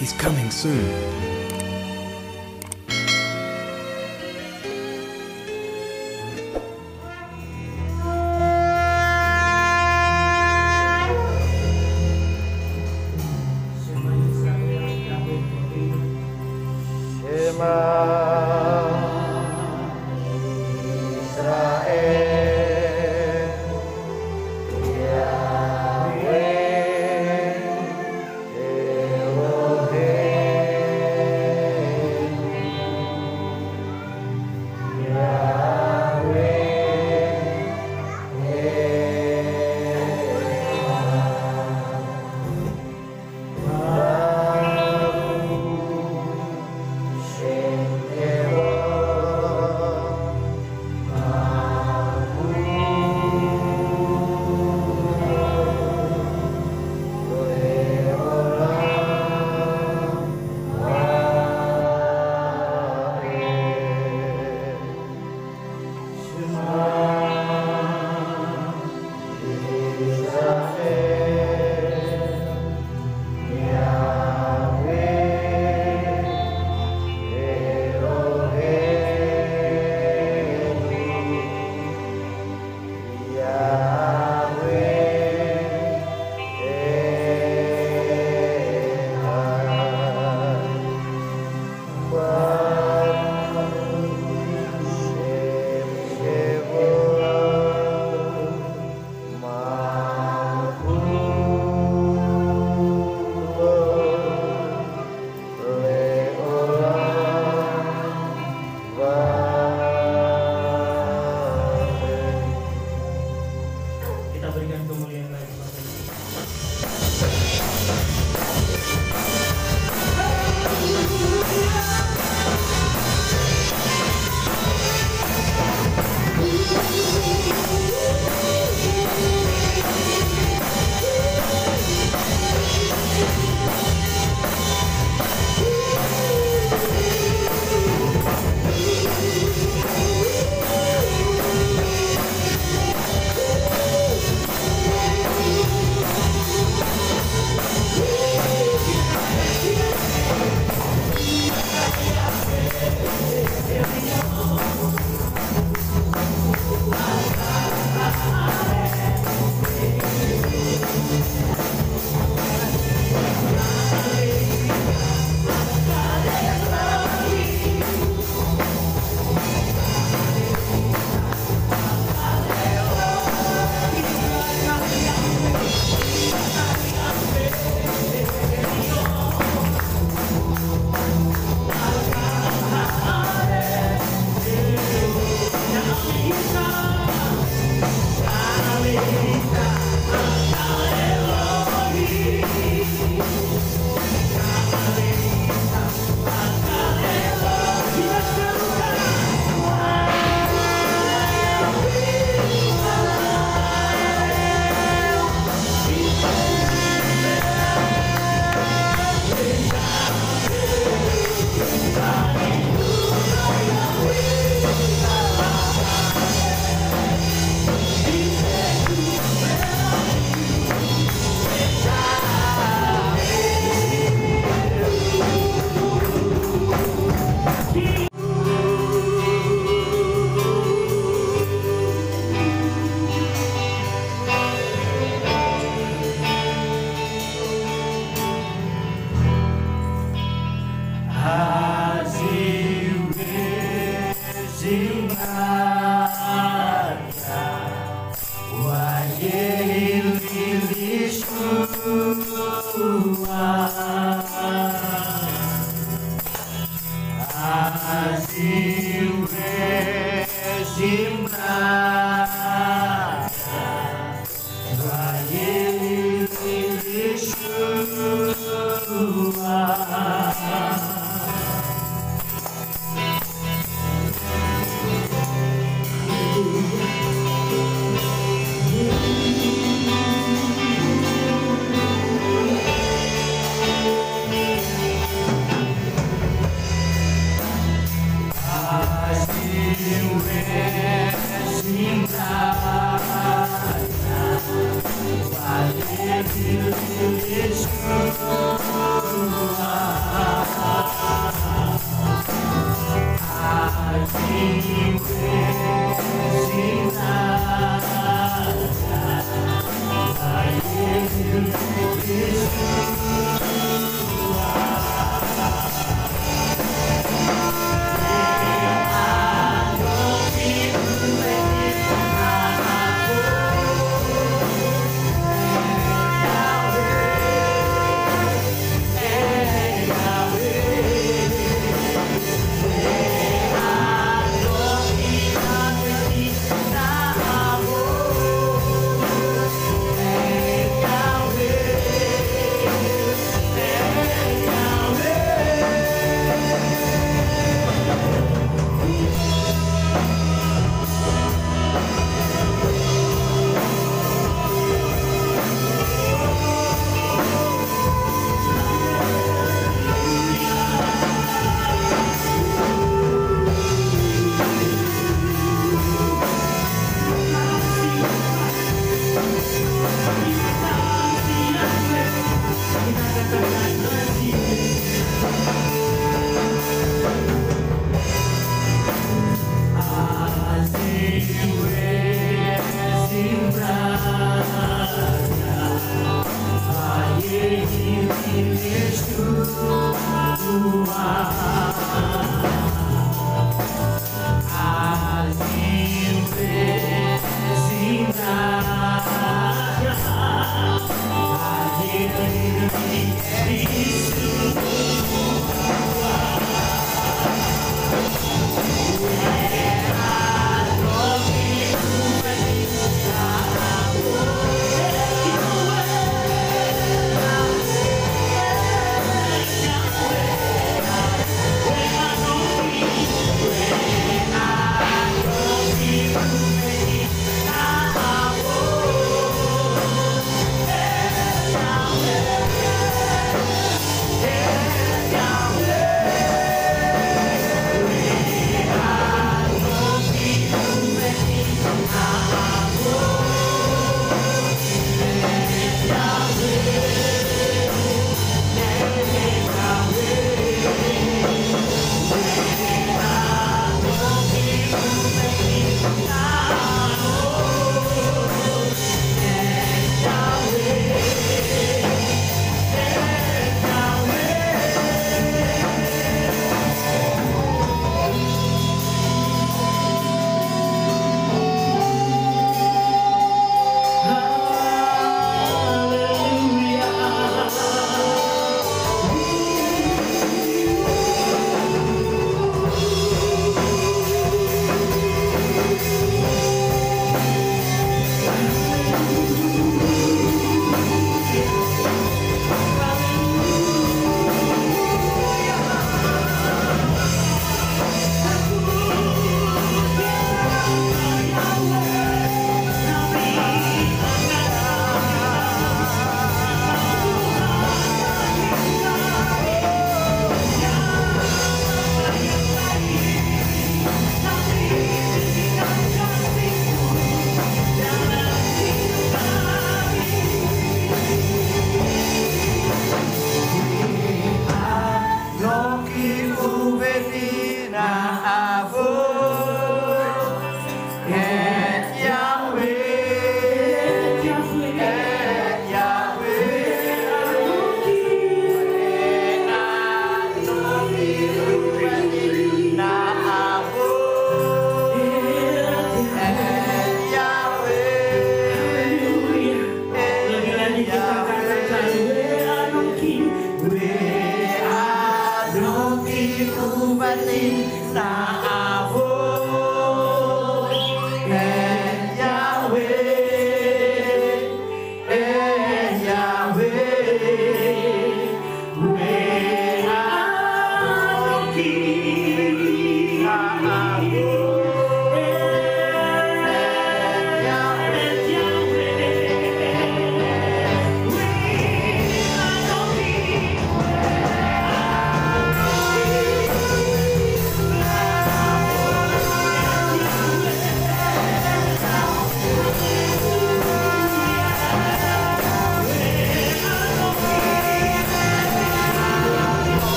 He's coming soon. Is true.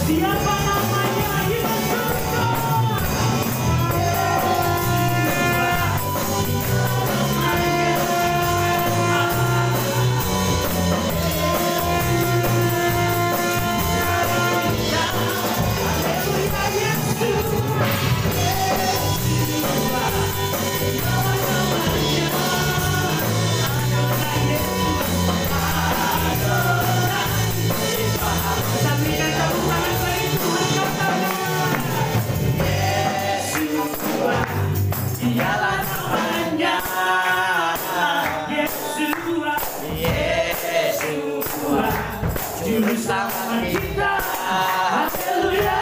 Siapa namanya Yesus? Dialah namanya Yesua, Yesua, Juru Selamat kita. Haleluya,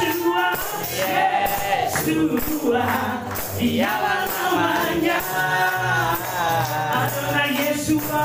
Yesua, Yesua, dialah namanya Adonai Yesua.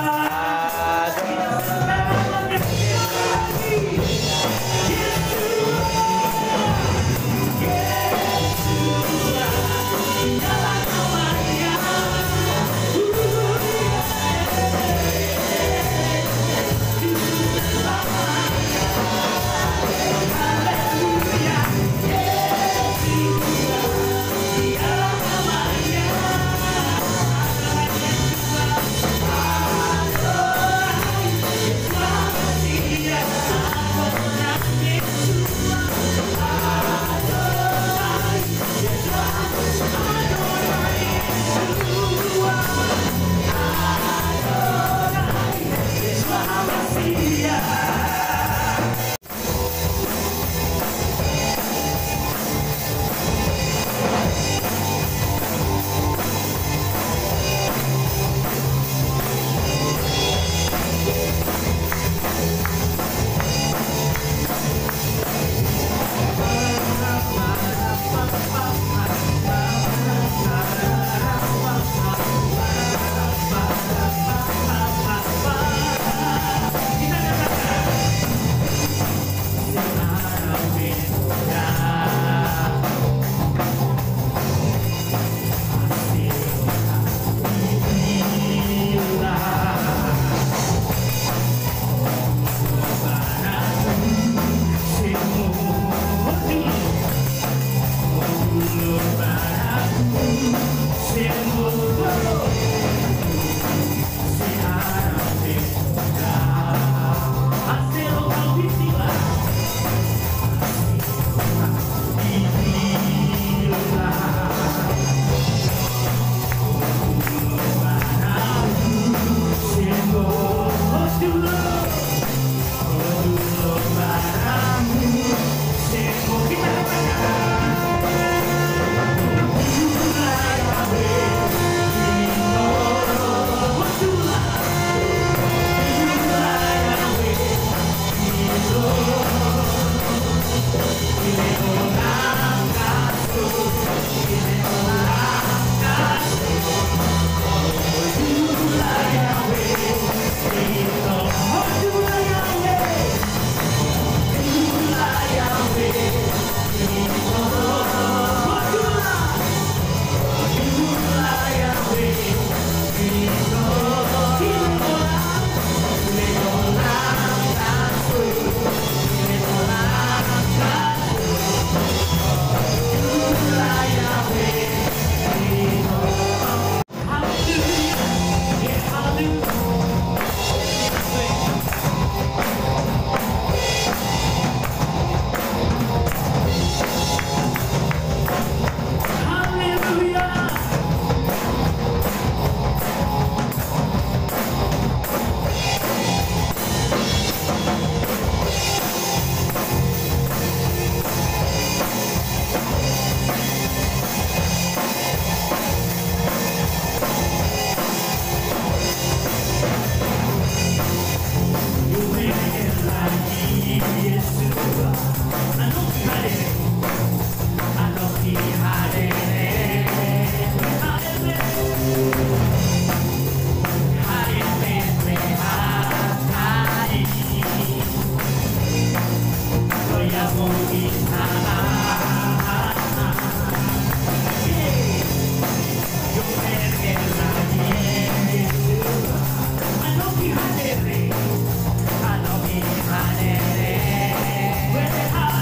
Where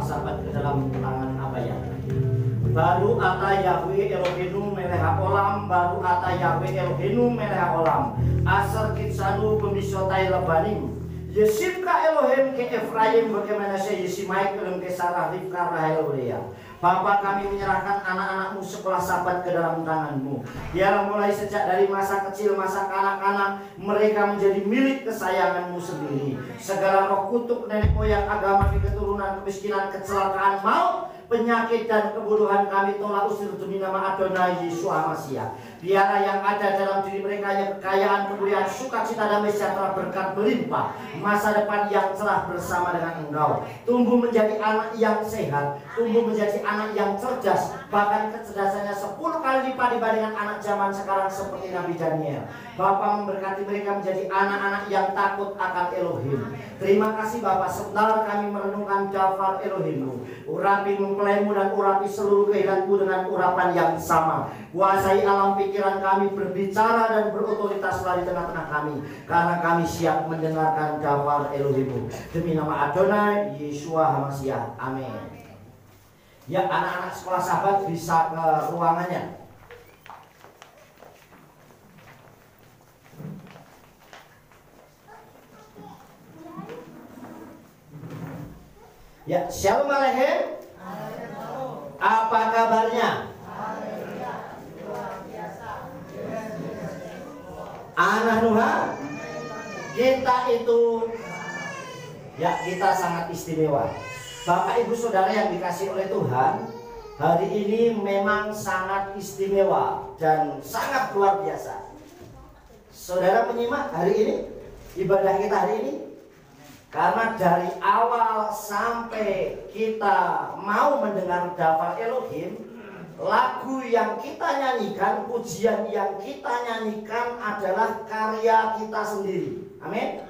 sahabat ke dalam tangan apa ya? Baru ata Yahweh Eloheinu melech haolam, baru ata Yahweh Eloheinu melech haolam. Aser kitsanu pemisotai lebanim. Yesimka Elohim ke Efraim bagaimana saya Yesimaik Elohim ke Sarah Rivka Rahel Leah. Bapa, kami menyerahkan anak-anakmu sekolah sahabat ke dalam tanganmu. Biarlah mulai sejak dari masa kecil, masa kanak-kanak, mereka menjadi milik kesayanganmu sendiri. Segala roh kutuk nenek moyang, agama, keturunan, kemiskinan, kecelakaan, maut, penyakit dan kebodohan kami tolak usir demi nama Adonai Yesus Masiah. Biarlah yang ada dalam diri mereka yang kekayaan, kemuliaan, sukacita, damai sejahtera, berkat berlimpah, masa depan yang cerah bersama dengan Engkau. Tumbuh menjadi anak yang sehat, tumbuh menjadi anak yang cerdas, bahkan kecerdasannya 10 kali lipat dibandingkan anak zaman sekarang seperti Nabi Daniel. Bapa memberkati mereka menjadi anak-anak yang takut akan Elohim. Terima kasih Bapa, sebentar kami merenungkan daftar Elohim-Mu. Urapi mempelaimu dan urapi seluruh kehidupanku dengan urapan yang sama. Kuasai alam pikiran kami, berbicara dan berotoritas di tengah-tengah kami, karena kami siap mendengarkan daftar Elohim-Mu. Demi nama Adonai Yesus Masiah. Amin. Ya, anak-anak sekolah sahabat bisa ke ruangannya. Ya, Shalom Aleichem. Apa kabarnya? Anak Tuhan, kita itu, ya kita sangat istimewa. Bapak Ibu Saudara yang dikasih oleh Tuhan, hari ini memang sangat istimewa dan sangat luar biasa. Saudara menyimak hari ini, ibadah kita hari ini, karena dari awal sampai kita mau mendengar daftar Elohim, lagu yang kita nyanyikan, pujian yang kita nyanyikan adalah karya kita sendiri. Amin.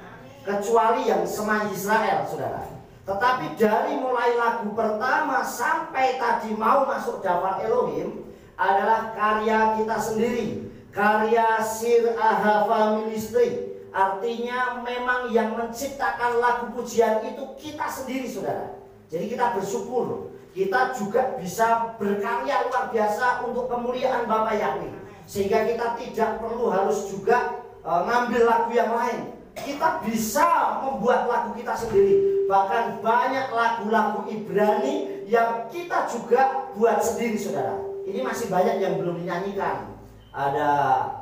Kecuali yang Sema Israel, saudara. Tetapi dari mulai lagu pertama sampai tadi mau masuk daftar Elohim adalah karya kita sendiri. Karya Sir Ahava Ministry. Artinya memang yang menciptakan lagu pujian itu kita sendiri, saudara. Jadi kita bersyukur kita juga bisa berkarya luar biasa untuk kemuliaan Bapa Yahweh. Sehingga kita tidak perlu harus juga ngambil lagu yang lain. Kita bisa membuat lagu kita sendiri. Bahkan banyak lagu-lagu Ibrani yang kita juga buat sendiri, saudara. Ini masih banyak yang belum dinyanyikan. Ada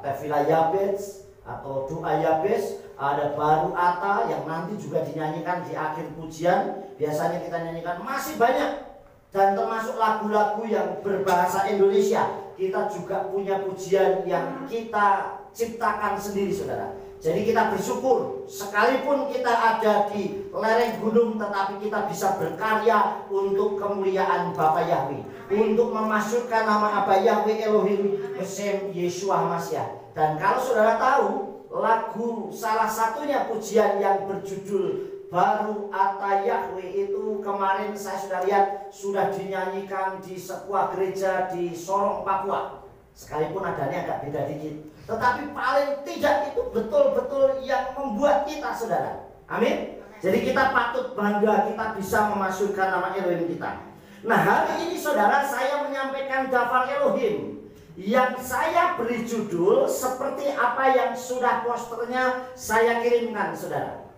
Tefillah Yabes atau Doa Yabes, ada Baru Ata yang nanti juga dinyanyikan di akhir pujian. Biasanya kita nyanyikan, masih banyak. Dan termasuk lagu-lagu yang berbahasa Indonesia. Kita juga punya pujian yang kita ciptakan sendiri, saudara. Jadi kita bersyukur, sekalipun kita ada di lereng gunung, tetapi kita bisa berkarya untuk kemuliaan Bapa Yahweh, untuk memasukkan nama Abba Yahweh Elohim Besem Yeshua Masiah. Dan kalau saudara tahu, lagu salah satunya pujian yang berjudul Baru Ata Yahweh itu kemarin saya sudah lihat sudah dinyanyikan di sebuah gereja di Sorong, Papua. Sekalipun adanya agak beda dikit, tetapi paling tidak itu betul-betul yang membuat kita, saudara. Amin. Jadi kita patut bangga kita bisa memasukkan nama Elohim kita. Nah, hari ini saudara, saya menyampaikan daftar Elohim yang saya beri judul seperti apa yang sudah posternya saya kirimkan, saudara,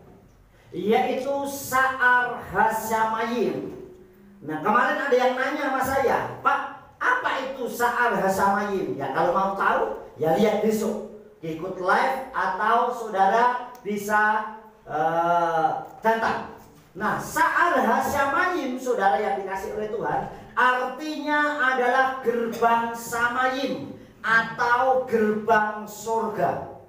yaitu Sa'ar Hasyamayim. Nah, kemarin ada yang nanya sama saya, Pak, apa itu Sa'ar Hasyamayim? Ya kalau mau tahu, ya lihat besok, ikut live atau saudara bisa datang. Nah, Sa'ar Hasyamayim, saudara yang dikasih oleh Tuhan, artinya adalah gerbang Samayim atau gerbang surga.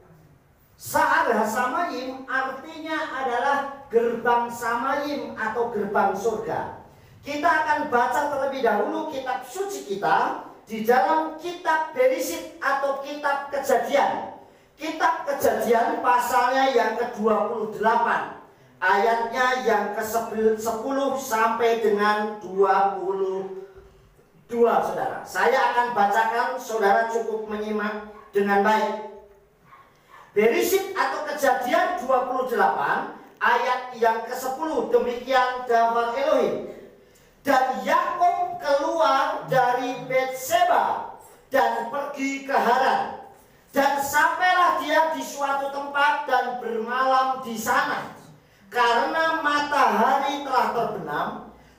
Sa'ar Hasyamayim artinya adalah gerbang Samayim atau gerbang surga. Kita akan baca terlebih dahulu kitab suci kita di dalam kitab Bereshit atau kitab Kejadian. Kitab Kejadian pasalnya yang ke-28, ayatnya yang ke-10 sampai dengan 22, saudara. Saya akan bacakan, saudara cukup menyimak dengan baik. Bereshit atau Kejadian 28 ayat yang ke-10, demikian daftar Elohim. Dan Yakub keluar dari Betseba dan pergi ke Haran. Dan sampailah dia di suatu tempat dan bermalam di sana, karena matahari telah terbenam.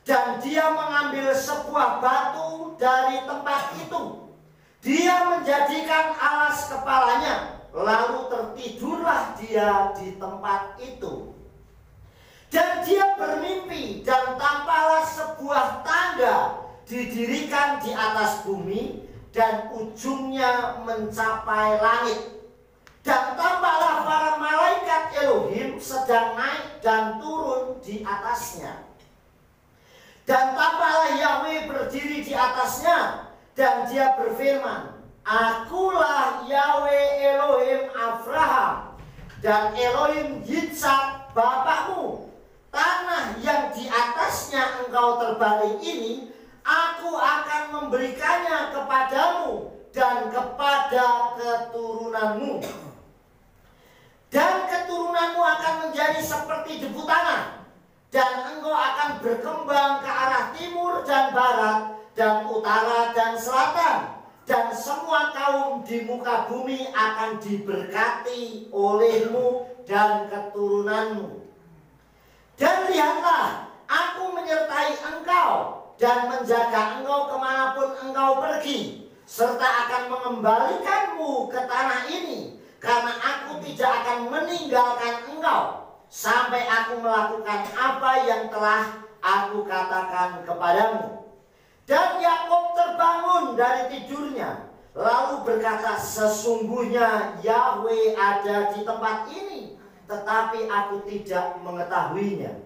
Dan dia mengambil sebuah batu dari tempat itu. Dia menjadikan alas kepalanya, lalu tertidurlah dia di tempat itu. Dan dia bermimpi, dan tampaklah sebuah tangga didirikan di atas bumi, dan ujungnya mencapai langit. Dan tampaklah para malaikat Elohim sedang naik dan turun di atasnya. Dan tampaklah Yahweh berdiri di atasnya, dan dia berfirman, Akulah Yahweh Elohim Abraham dan Elohim Yitzhak bapakmu. Tanah yang di atasnya engkau terbaring ini, aku akan memberikannya kepadamu dan kepada keturunanmu. Dan keturunanmu akan menjadi seperti debu tanah, dan engkau akan berkembang ke arah timur dan barat, dan utara dan selatan. Dan semua kaum di muka bumi akan diberkati olehmu dan keturunanmu. Dan lihatlah, aku menyertai engkau dan menjaga engkau kemanapun engkau pergi, serta akan mengembalikanmu ke tanah ini, karena aku tidak akan meninggalkan engkau sampai aku melakukan apa yang telah aku katakan kepadamu. Dan Yakub terbangun dari tidurnya, lalu berkata, Sesungguhnya Yahweh ada di tempat ini, tetapi aku tidak mengetahuinya.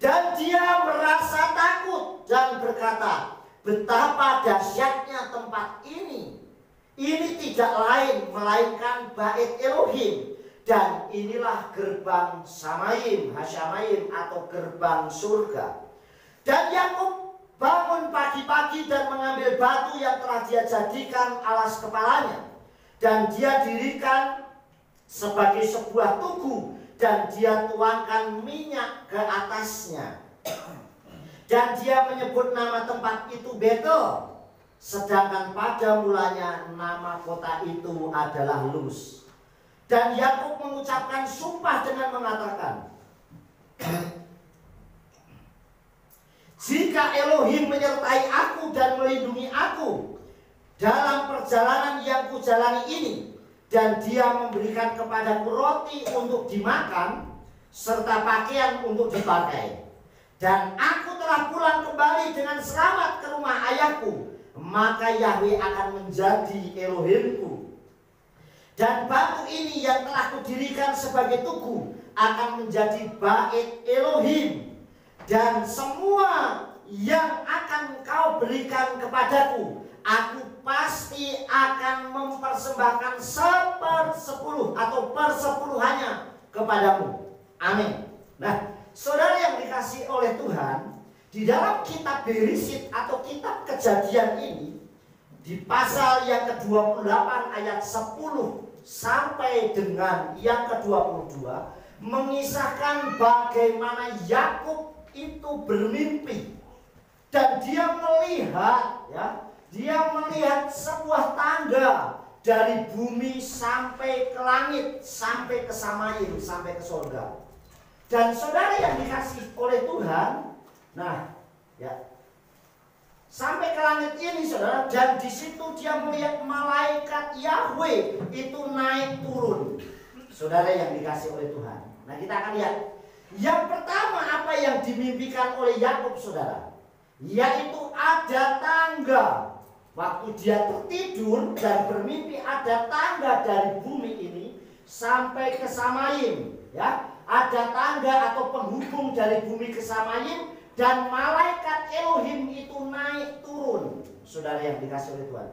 Dan dia merasa takut dan berkata, Betapa dahsyatnya tempat ini. Ini tidak lain melainkan bait Elohim, dan inilah gerbang Shamayim, Hasyamayim, atau gerbang surga. Dan Yakub bangun pagi-pagi dan mengambil batu yang telah dia jadikan alas kepalanya, dan dia dirikan sebagai sebuah tugu, dan dia tuangkan minyak ke atasnya. Dan dia menyebut nama tempat itu Betel, sedangkan pada mulanya nama kota itu adalah Luz. Dan Yakub mengucapkan sumpah dengan mengatakan, Jika Elohim menyertai aku dan melindungi aku dalam perjalanan yang kujalani ini, dan dia memberikan kepadaku roti untuk dimakan, serta pakaian untuk dipakai, dan aku telah pulang kembali dengan selamat ke rumah ayahku, maka Yahweh akan menjadi Elohimku. Dan batu ini yang telah kudirikan sebagai tugu akan menjadi bait Elohim. Dan semua yang akan kau berikan kepadaku, aku pasti akan mempersembahkan 1/10 atau persepuluhannya kepadamu. Amin. Nah, saudara yang dikasihi oleh Tuhan, di dalam kitab Bereshit atau kitab Kejadian ini, di pasal yang ke-28 ayat 10 sampai dengan yang ke-22, mengisahkan bagaimana Yakub itu bermimpi, dan dia melihat, dia melihat sebuah tangga dari bumi sampai ke langit, sampai ke Shamayim, sampai ke surga. Dan saudara yang dikasihi oleh Tuhan, sampai ke langit ini, saudara, dan di situ dia melihat malaikat Yahweh itu naik turun. Saudara yang dikasihi oleh Tuhan. Nah, kita akan lihat. Yang pertama, apa yang dimimpikan oleh Yakub, saudara, yaitu ada tangga. Waktu dia tertidur dan bermimpi, ada tangga dari bumi ini sampai ke Shamayim, ada tangga atau penghubung dari bumi ke Shamayim, dan malaikat Elohim itu naik turun. Saudara yang dikasihi oleh Tuhan,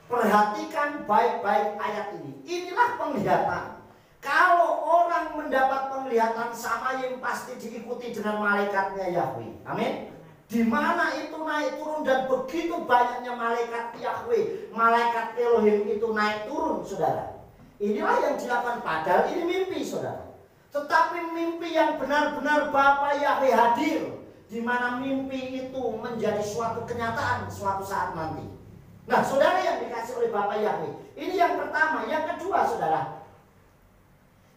perhatikan baik-baik ayat ini. Inilah penglihatan. Kalau orang mendapat penglihatan Shamayim, pasti diikuti dengan malaikatnya Yahweh. Amin. Di mana itu naik turun, dan begitu banyaknya malaikat Yahweh, malaikat Elohim itu naik turun, saudara. Inilah yang dilakukan, padahal ini mimpi, saudara. Tetapi mimpi yang benar-benar Bapa Yahweh hadir di mana mimpi itu menjadi suatu kenyataan suatu saat nanti. Nah, saudara yang dikasih oleh Bapa Yahweh, ini yang pertama. Yang kedua, saudara,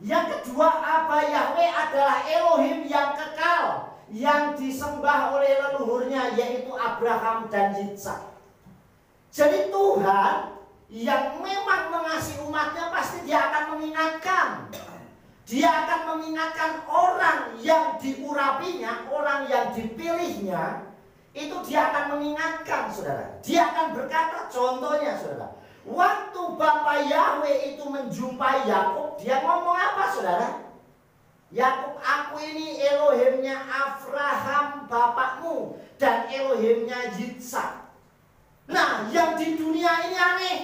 yang kedua, Abah Yahweh adalah Elohim yang kekal, yang disembah oleh leluhurnya, yaitu Abraham dan Yitzhak. Jadi Tuhan yang memang mengasihi umatnya pasti dia akan mengingatkan. Dia akan mengingatkan orang yang diurapinya, orang yang dipilihnya. Itu dia akan mengingatkan, saudara. Dia akan berkata, contohnya, saudara, waktu Bapa Yahweh itu menjumpai Yakub, dia ngomong apa, saudara? Yakub, aku ini Elohimnya Abraham bapakmu dan Elohimnya Yitzhak. Nah, yang di dunia ini aneh.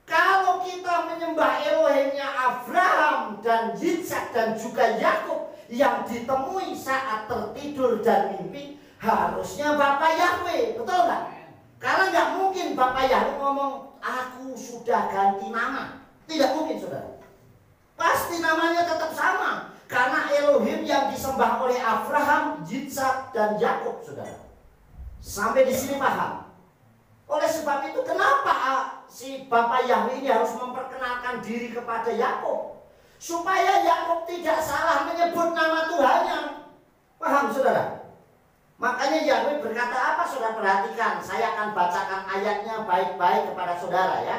Kalau kita menyembah Elohimnya Abraham dan Yitzhak dan juga Yakub yang ditemui saat tertidur dan mimpi, harusnya Bapa Yahweh, betul nggak? Karena nggak mungkin Bapa Yahweh ngomong, aku sudah ganti nama. Tidak mungkin, saudara. Pasti namanya tetap sama. Karena Elohim yang disembah oleh Abraham, Yitzhak, dan Yakub, saudara. Sampai di sini paham? Oleh sebab itu, kenapa si Bapa Yahweh ini harus memperkenalkan diri kepada Yakub? Supaya Yakub tidak salah menyebut nama Tuhannya. Paham, saudara? Makanya Yahweh berkata apa, saudara? Perhatikan, saya akan bacakan ayatnya baik-baik kepada saudara, ya.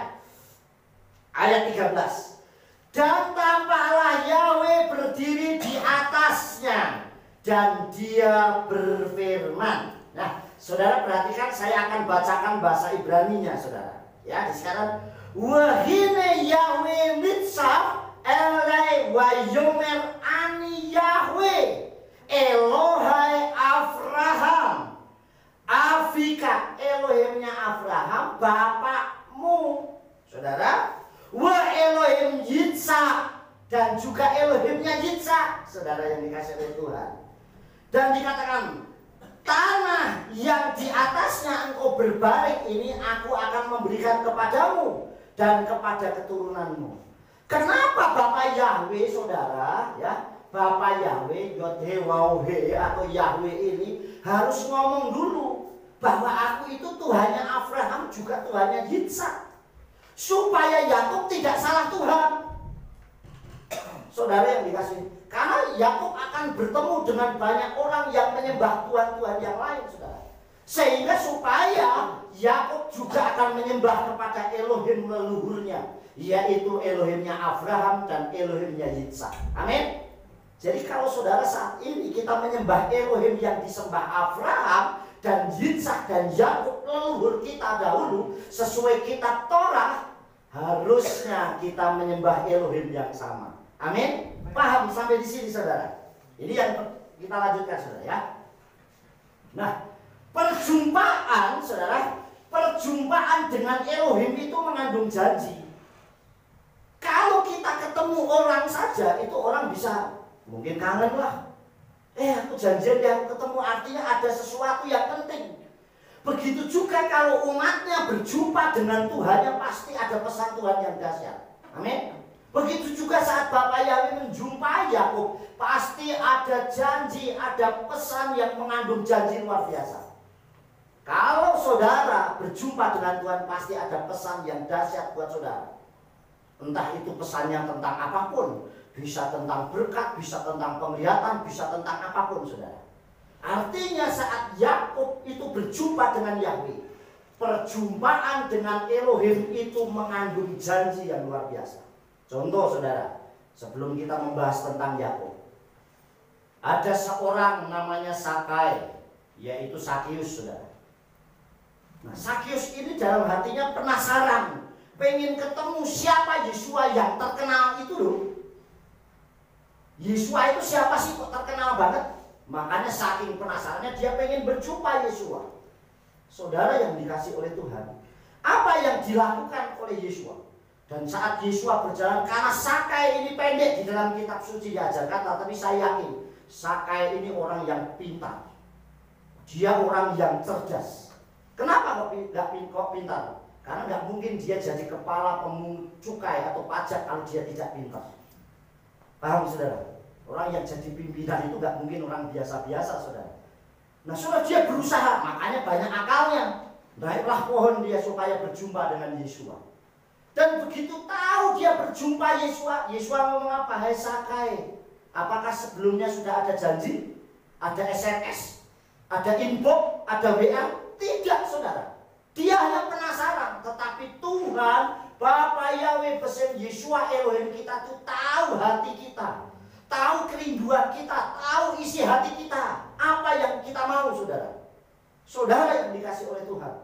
Ayat 13. Dan tampaklah Yahweh berdiri di atasnya, dan dia berfirman. Nah, saudara perhatikan, saya akan bacakan bahasa Ibraninya, saudara. Ya, di sekarang, wahine Yahweh mitzah elai wa yomer ani Yahweh Elohai Abraham Avika, Elohimnya Abraham bapakmu, saudara. Wa Elohim Yitzhak, dan juga Elohimnya Yitzhak, saudara yang dikasih oleh Tuhan. Dan dikatakan, tanah yang di atasnya engkau berbaring ini aku akan memberikan kepadamu dan kepada keturunanmu. Kenapa Bapa Yahweh, saudara, ya, Bapa Yahweh, Yod-He-Waw-He atau Yahweh ini harus ngomong dulu bahwa aku itu Tuhannya Abraham juga Tuhannya Yitzhak, supaya Yakub tidak salah Tuhan. Saudara yang dikasih, karena Yakub akan bertemu dengan banyak orang yang menyembah Tuhan-Tuhan yang lain, saudara. Sehingga supaya Yakub juga akan menyembah kepada Elohim leluhurnya, yaitu Elohimnya Abraham dan Elohimnya Yitzhak. Amin. Jadi kalau saudara saat ini kita menyembah Elohim yang disembah Abraham dan Yitzhak dan Yakub leluhur kita dahulu, sesuai kitab Torah, harusnya kita menyembah Elohim yang sama. Amin. Paham sampai di sini, saudara? Ini yang kita lanjutkan, saudara, ya. Nah, perjumpaan, saudara, perjumpaan dengan Elohim itu mengandung janji. Kalau kita ketemu orang saja, itu orang bisa mungkin kangen lah. Aku janjian yang ketemu, artinya ada sesuatu yang penting. Begitu juga kalau umatnya berjumpa dengan Tuhannya, pasti ada pesan Tuhan yang dahsyat. Amin. Begitu juga saat Bapa Yahweh menjumpai Yakub, pasti ada janji, ada pesan yang mengandung janji luar biasa. Kalau saudara berjumpa dengan Tuhan, pasti ada pesan yang dahsyat buat saudara. Entah itu pesannya tentang apapun, bisa tentang berkat, bisa tentang penglihatan, bisa tentang apapun, saudara. Artinya saat Yakub itu berjumpa dengan Yahweh, perjumpaan dengan Elohim itu mengandung janji yang luar biasa. Contoh, saudara, sebelum kita membahas tentang Yakub, ada seorang namanya Sakai, yaitu Sakius, saudara. Nah, Sakius ini dalam hatinya penasaran, pengen ketemu siapa Yesua yang terkenal itu loh. Yesua itu siapa sih kok terkenal banget? Makanya saking penasarannya dia pengen berjumpa Yesua. Saudara yang dikasih oleh Tuhan, apa yang dilakukan oleh Yesua? Dan saat Yesua berjalan, karena Sakai ini pendek di dalam kitab suci diajarkan, tapi saya yakin Sakai ini orang yang pintar. Dia orang yang cerdas. Kenapa kok pintar? Karena nggak mungkin dia jadi kepala pemungut cukai atau pajak kalau dia tidak pintar. Paham, saudara? Orang yang jadi pimpinan itu nggak mungkin orang biasa-biasa, saudara. Nah, saudara, dia berusaha, makanya banyak akalnya. Naiklah pohon dia supaya berjumpa dengan Yesua. Dan begitu tahu dia berjumpa Yesua, Yesua ngomong apa? Hai Sakai, apakah sebelumnya sudah ada janji? Ada SMS? Ada inbox? Ada WA? Tidak, saudara. Dia hanya penasaran. Tetapi Tuhan, Bapa Yahweh beserta Yesua Elohim kita tuh tahu hati kita, tahu kerinduan kita, tahu isi hati kita, apa yang kita mau, saudara. Saudara yang dikasih oleh Tuhan.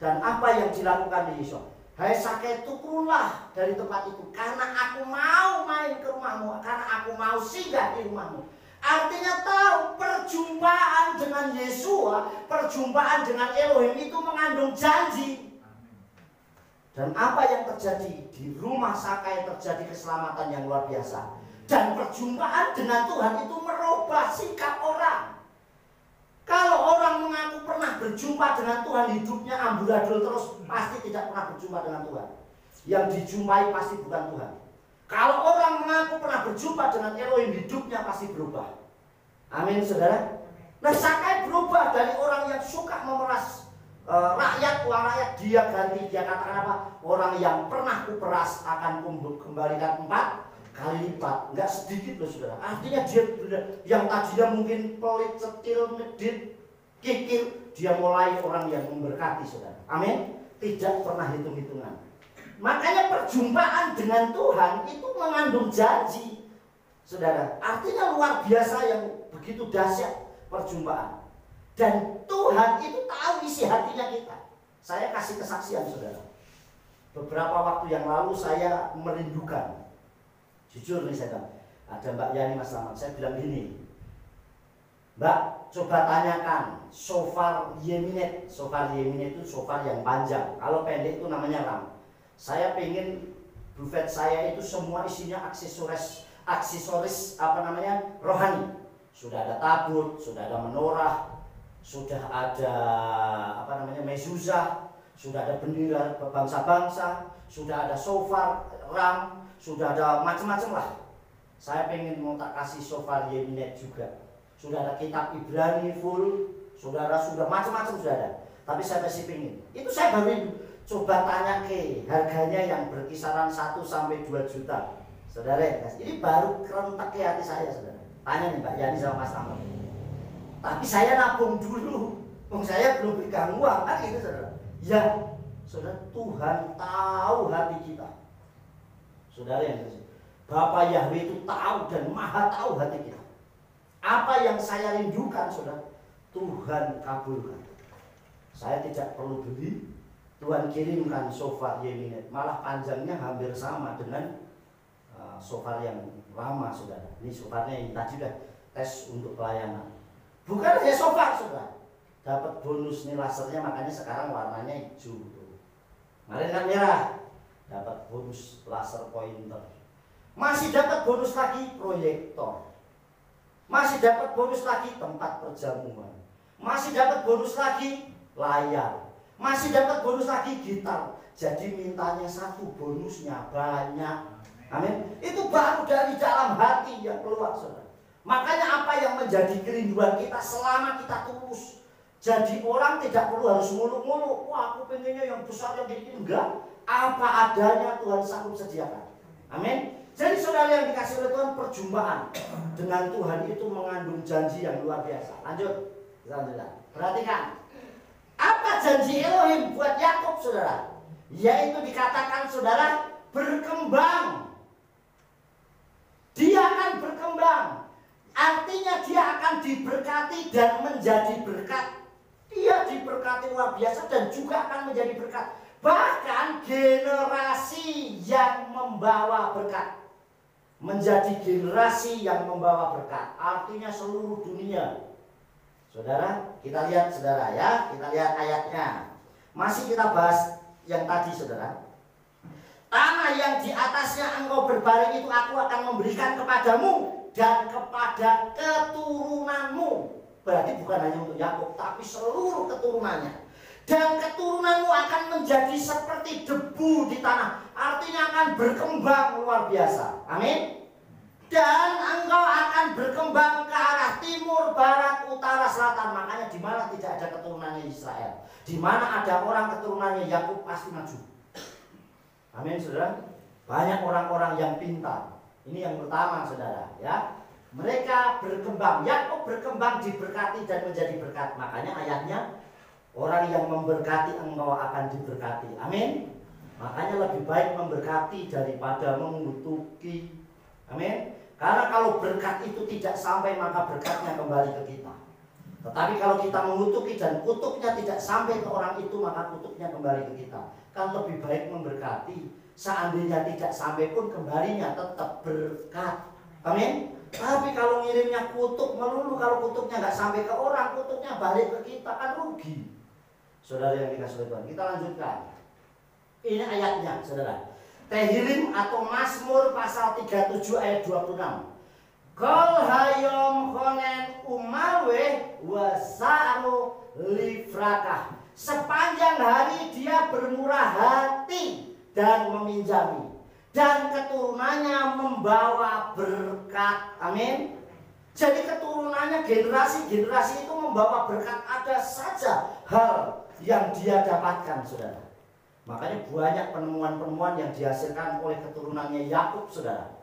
Dan apa yang dilakukan di Yesua. Hai Sakai, turunlah dari tempat itu, karena aku mau main ke rumahmu, karena aku mau singgah di rumahmu. Artinya tahu perjumpaan dengan Yesua, perjumpaan dengan Elohim itu mengandung janji. Dan apa yang terjadi di rumah Sakai, terjadi keselamatan yang luar biasa. Dan perjumpaan dengan Tuhan itu merubah sikap orang. Kalau orang mengaku pernah berjumpa dengan Tuhan, hidupnya amburadul terus, pasti tidak pernah berjumpa dengan Tuhan. Yang dijumpai pasti bukan Tuhan. Kalau orang mengaku pernah berjumpa dengan Elohim, hidupnya pasti berubah. Amin, saudara. Nah, Sakai berubah dari orang yang suka memeras rakyat, uang rakyat, dia ganti, dia katakan apa? Orang yang pernah kuperas akan kembalikan 4 kali lipat. Enggak sedikit loh, saudara. Artinya dia yang tadinya mungkin pelit, cetil, medit, kikir, dia mulai orang yang memberkati, saudara. Amin. Tidak pernah hitung-hitungan. Makanya perjumpaan dengan Tuhan itu mengandung janji, saudara. Artinya luar biasa, yang begitu dahsyat perjumpaan. Dan Tuhan itu tahu isi hatinya kita. Saya kasih kesaksian, saudara. Beberapa waktu yang lalu saya merindukan, jujur nih saya bilang, ada Mbak Yani Mas Slamet, saya bilang gini, Mbak, coba tanyakan shofar Yeminet. Shofar Yeminet itu shofar yang panjang, kalau pendek itu namanya ram. Saya pengen buffet saya itu semua isinya aksesoris apa namanya, rohani. Sudah ada tabut, sudah ada menorah, sudah ada apa namanya, mezuzah, sudah ada bendera bangsa-bangsa, sudah ada shofar, ram, sudah ada macam-macam lah. Saya pengen mau tak kasih shofar Yeminet juga. Sudah ada kitab Ibrani full, saudara, sudah macam-macam sudah ada. Tapi saya masih pengen. Itu saya baru coba tanya ke harganya yang berkisaran 1 sampai 2 juta. Saudara, ini baru kerentak ke hati saya, saudara. Tanya nih Mbak Yani sama Mas Slamet. Tapi saya nabung dulu. Saya belum pegang uang, kan gitu, saudara. Ya, saudara, Tuhan tahu hati kita. Saudara yang kasih, Bapa Yahweh itu tahu dan maha tahu hati kita. Apa yang saya rindukan, saudara, Tuhan kabulkan. Saya tidak perlu beli, Tuhan kirimkan shofar Yeminet. Malah panjangnya hampir sama dengan shofar yang lama, saudara. Ini shofarnya yang tadi sudah tes untuk pelayanan. Bukan hanya shofar, saudara. Dapat bonus nih lasernya, makanya sekarang warnanya hijau. Kemarin kan merah. Dapat bonus laser pointer. Masih dapat bonus lagi proyektor. Masih dapat bonus lagi tempat perjamuan. Masih dapat bonus lagi layar. Masih dapat bonus lagi gitar. Jadi mintanya satu, bonusnya banyak. Amin. Itu baru dari dalam hati yang keluar, saudara. Makanya apa yang menjadi kerinduan kita selama kita tulus. Jadi orang tidak perlu harus muluk-muluk. Wah, aku pengennya yang besar, yang gini. Enggak. Apa adanya Tuhan sanggup sediakan. Amin. Jadi saudara yang dikasih oleh Tuhan, perjumpaan dengan Tuhan itu mengandung janji yang luar biasa. Lanjut. Perhatikan. Apa janji Elohim buat Yakub, saudara? Yaitu dikatakan, saudara, berkembang. Dia akan berkembang. Artinya dia akan diberkati dan menjadi berkat. Dia diberkati luar biasa dan juga akan menjadi berkat. Bahkan generasi yang membawa berkat. Menjadi generasi yang membawa berkat. Artinya seluruh dunia. Saudara, kita lihat, saudara, ya. Kita lihat ayatnya. Masih kita bahas yang tadi, saudara. Tanah yang di atasnya engkau berbaring itu aku akan memberikan kepadamu dan kepada keturunanmu. Berarti bukan hanya untuk Yakub, tapi seluruh keturunannya. Dan keturunanmu akan menjadi seperti debu di tanah. Artinya akan berkembang luar biasa. Amin. dan engkau akan berkembang ke arah timur, barat, utara, selatan. Makanya di mana tidak ada keturunannya Israel, di mana ada orang keturunannya Yakub pasti maju. Amin, saudara. Banyak orang-orang yang pintar. Ini yang pertama, saudara, ya. Mereka berkembang. Yakub berkembang, diberkati dan menjadi berkat. Makanya ayatnya, orang yang memberkati engkau akan diberkati. Amin. Makanya lebih baik memberkati daripada mengutuki. Amin. Karena kalau berkat itu tidak sampai, maka berkatnya kembali ke kita. Tetapi kalau kita mengutuki dan kutuknya tidak sampai ke orang itu, maka kutuknya kembali ke kita. Kan lebih baik memberkati. Seandainya tidak sampai pun, kembalinya tetap berkat. Amin. Tapi kalau ngirimnya kutuk melulu, kalau kutuknya nggak sampai ke orang, kutuknya balik ke kita, kan rugi. Saudara yang dikasih Tuhan, kita lanjutkan. Ini ayatnya, saudara. Tehillim atau Mazmur pasal 37 ayat 26. Kol hayom konen umawe wasaru lifrakah. Sepanjang hari dia bermurah hati dan meminjami, dan keturunannya membawa berkat. Amin. Jadi keturunannya generasi-generasi itu membawa berkat. Ada saja hal yang dia dapatkan, saudara. Makanya banyak penemuan-penemuan yang dihasilkan oleh keturunannya Yakub, saudara.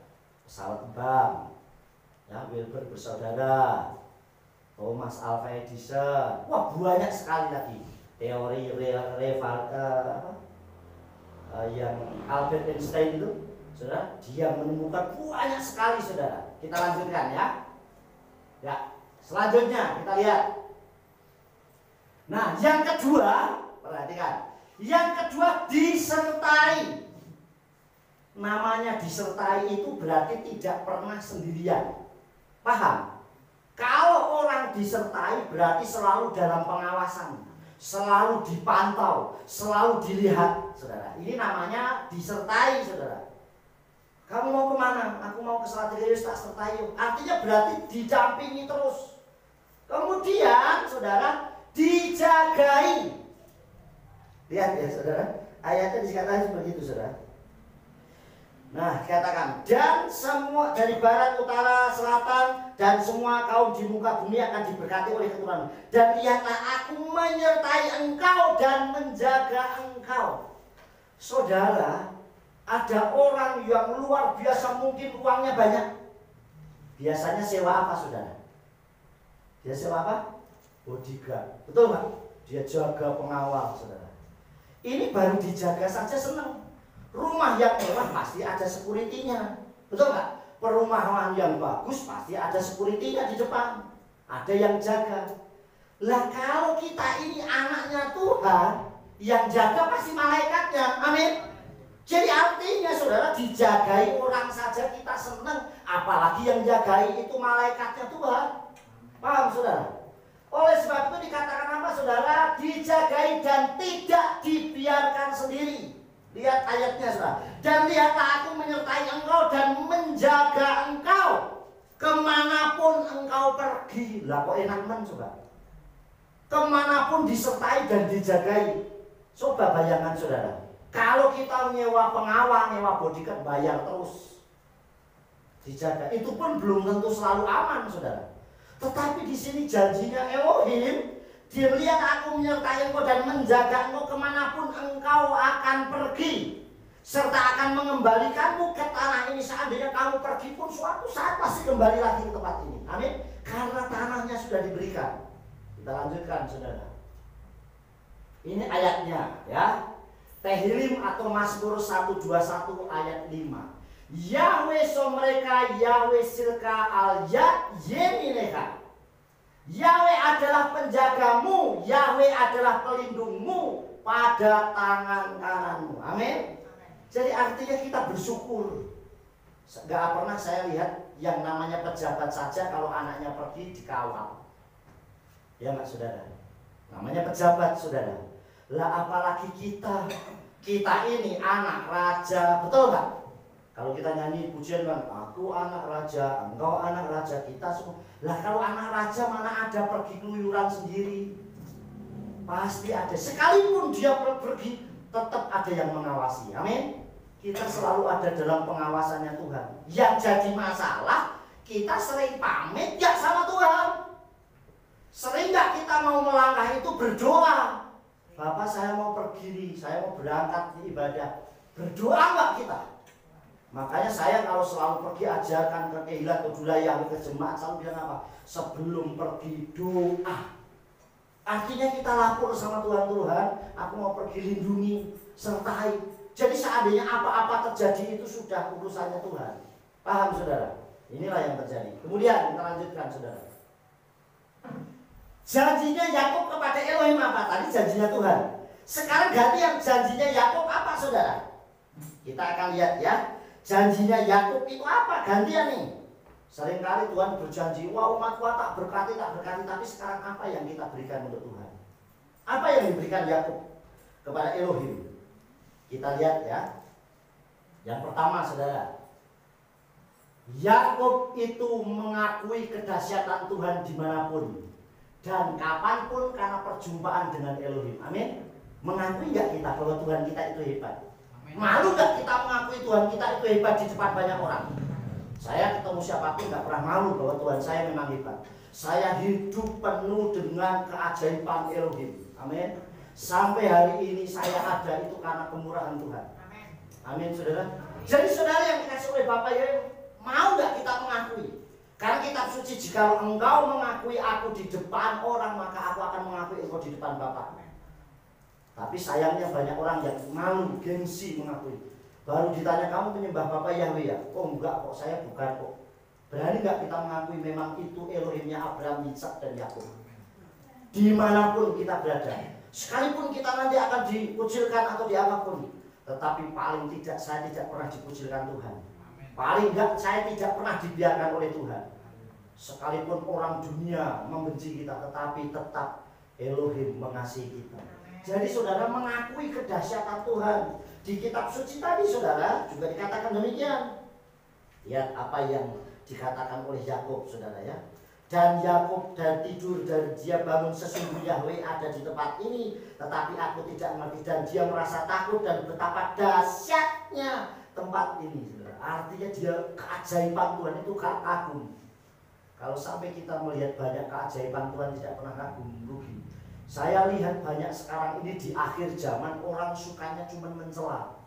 Pesawat terbang, ya, Wilbur bersaudara, Thomas Alva Edison. Wah, banyak sekali lagi teori yang Albert Einstein itu, saudara, dia menemukan banyak sekali, saudara. Kita lanjutkan, ya. Ya, selanjutnya kita lihat. Nah, yang kedua, perhatikan. Yang kedua, disertai. Namanya disertai itu berarti tidak pernah sendirian. Paham? Kalau orang disertai berarti selalu dalam pengawasan, selalu dipantau, selalu dilihat, saudara. Ini namanya disertai, saudara. Kamu mau kemana? Aku mau ke Salatiga, tak sertai. Artinya berarti didampingi terus. Kemudian, saudara, dijagai. Lihat ya, saudara, ayatnya dikatakan seperti itu, saudara. Nah, katakan, dan semua dari barat, utara, selatan, dan semua kaum di muka bumi akan diberkati oleh keturunan. Dan lihatlah, aku menyertai engkau dan menjaga engkau. Saudara, ada orang yang luar biasa, mungkin uangnya banyak. Biasanya sewa apa, saudara? Dia sewa apa? Bodyguard. Betul nggak? Dia jaga pengawal, saudara. Ini baru dijaga saja senang. Rumah yang mewah pasti ada security-nya. Betul nggak? Perumahan yang bagus pasti ada security-nya di depan. Ada yang jaga. Lah kalau kita ini anaknya Tuhan, yang jaga pasti malaikatnya. Amin. Jadi artinya, saudara, dijagai orang saja kita senang, apalagi yang jagai itu malaikatnya Tuhan. Paham, saudara? Oleh sebab itu dikatakan apa, saudara? Dijagai dan tidak dibiarkan sendiri. Lihat ayatnya, saudara. Dan lihatlah, aku menyertai engkau dan menjaga engkau kemanapun engkau pergi. Lah kok enak men, coba. Kemanapun disertai dan dijagai. Coba bayangkan, saudara. Kalau kita nyewa pengawal, nyewa bodyguard, bayar terus, dijaga. Itu pun belum tentu selalu aman, saudara. Tetapi di sini janjinya Elohim, dia melihat aku menyertai engkau dan menjaga engkau kemanapun engkau akan pergi, serta akan mengembalikanmu ke tanah ini. Seandainya kamu pergi pun, suatu saat pasti kembali lagi ke tempat ini. Amin. Karena tanahnya sudah diberikan. Kita lanjutkan, saudara. Ini ayatnya, ya. Tehillim atau Mazmur 121 ayat 5. Yahweh so mereka, Yahweh silka al yad yemineha. Yahweh adalah penjagamu, Yahweh adalah pelindungmu pada tangan kananmu. Amin. Jadi artinya kita bersyukur. Gak pernah saya lihat yang namanya pejabat saja kalau anaknya pergi dikawal. Ya nggak, saudara? Namanya pejabat, saudara. Lah apalagi kita ini anak raja, betul nggak? Kalau kita nyanyi pujian kan, aku anak raja, engkau anak raja, kita semua. Lah kalau anak raja mana ada pergi keluyuran sendiri? Pasti ada. Sekalipun dia pergi, tetap ada yang mengawasi. Amin. kita selalu ada dalam pengawasannya Tuhan. Yang jadi masalah, kita sering pamit gak sama Tuhan. Sering gak kita mau melangkah itu berdoa. Bapak, saya mau pergi nih, saya mau berangkat di ibadah. Berdoa gak kita? Makanya saya kalau selalu pergi ajarkan ke kehilat, ke wilayah, ke jemaat, selalu bilang apa? Sebelum pergi doa. Artinya kita lapor sama Tuhan, aku mau pergi, lindungi, sertai. Jadi seandainya apa-apa terjadi itu sudah urusannya Tuhan. Paham saudara? Inilah yang terjadi. Kemudian kita lanjutkan saudara. Janjinya Yakub kepada Elohim apa? Tadi janjinya Tuhan. Sekarang ganti yang janjinya Yakub apa saudara? Kita akan lihat ya. Janjinya Yakub itu apa? Gantian nih. Seringkali Tuhan berjanji, wah umatku tak berkati, tapi sekarang apa yang kita berikan untuk Tuhan? Apa yang diberikan Yakub kepada Elohim? Kita lihat ya. Yang pertama saudara, Yakub itu mengakui kedahsyatan Tuhan dimanapun dan kapanpun karena perjumpaan dengan Elohim. Amin. Mengakui nggak kita bahwa Tuhan kita itu hebat? Malu nggak kita mengakui Tuhan kita itu hebat di depan banyak orang? Saya ketemu siapapun nggak pernah malu bahwa Tuhan saya memang hebat. Saya hidup penuh dengan keajaiban Elohim. Amin. Sampai hari ini saya ada itu karena kemurahan Tuhan. Amin saudara. Jadi saudara yang dikasih oleh Bapak ya, mau nggak kita mengakui? Karena kitab suci, jika engkau mengakui aku di depan orang, maka aku akan mengakui engkau di depan Bapak. Tapi sayangnya banyak orang yang malu, gengsi mengakui. Baru ditanya, kamu menyembah Bapak Yahweh ya? Oh enggak kok, saya bukan kok. Berani nggak kita mengakui memang itu Elohimnya Abraham, Ishak dan Yakub? Dimanapun kita berada, sekalipun kita nanti akan dikucilkan atau diapapun, tetapi paling tidak saya tidak pernah dikucilkan Tuhan. Paling enggak saya tidak pernah dibiarkan oleh Tuhan. Sekalipun orang dunia membenci kita, tetapi tetap Elohim mengasihi kita. Jadi saudara mengakui kedahsyatan Tuhan. Di kitab suci tadi saudara juga dikatakan demikian. Lihat apa yang dikatakan oleh Yakub saudara ya. Dan Yakub dan tidur dan dia bangun, sesungguhnya Yahweh ada di tempat ini, tetapi aku tidak mengerti. Dan dia merasa takut dan betapa dahsyatnya tempat ini saudara. Artinya dia keajaiban Tuhan itu kagum. Kalau sampai kita melihat banyak keajaiban Tuhan tidak pernah kagum, rugi. Saya lihat banyak sekarang ini di akhir zaman orang sukanya cuma mencela.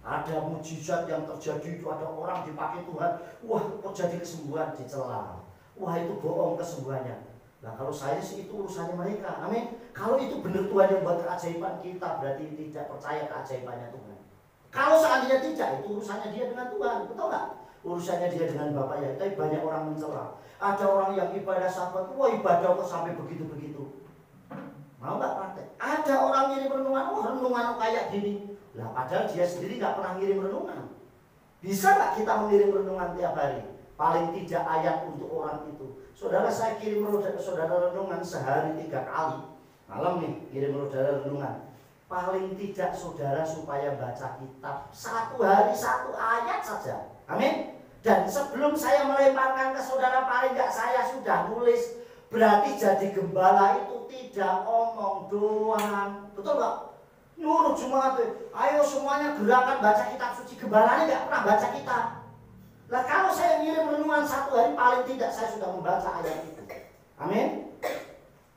Ada mujizat yang terjadi itu, ada orang dipakai Tuhan, wah kok jadi kesembuhan, dicela. Wah itu bohong kesembuhannya. Nah kalau saya sih itu urusannya mereka. Amin. Kalau itu benar Tuhan yang buat keajaiban, kita berarti tidak percaya keajaibannya Tuhan. Kalau seandainya tidak, itu urusannya dia dengan Tuhan, betul nggak? Urusannya dia dengan Bapak ya. Tapi banyak orang mencela. Ada orang yang ibadah sahabat, wah ibadah kok sampai begitu-begitu. Mau nggak praktek? Ada orang ngirim renungan, wah renungan kayak gini. Lah padahal dia sendiri nggak pernah ngirim renungan. Bisa nggak kita mengirim renungan tiap hari? Paling tidak ayat untuk orang itu. Saudara, saya kirim saudara renungan sehari 3 kali. Malam nih kirim saudara renungan. Paling tidak saudara supaya baca kitab 1 hari 1 ayat saja. Amin. Dan sebelum saya melemparkan ke saudara, paling nggak saya sudah nulis. Berarti jadi gembala itu tidak omong doang. Betul nggak? Nyuruh jemaat, ayo semuanya gerakan baca kitab suci. Gembalanya nggak pernah baca kitab. Nah kalau saya ngirim renungan 1 hari, paling tidak saya sudah membaca ayat itu. Amin.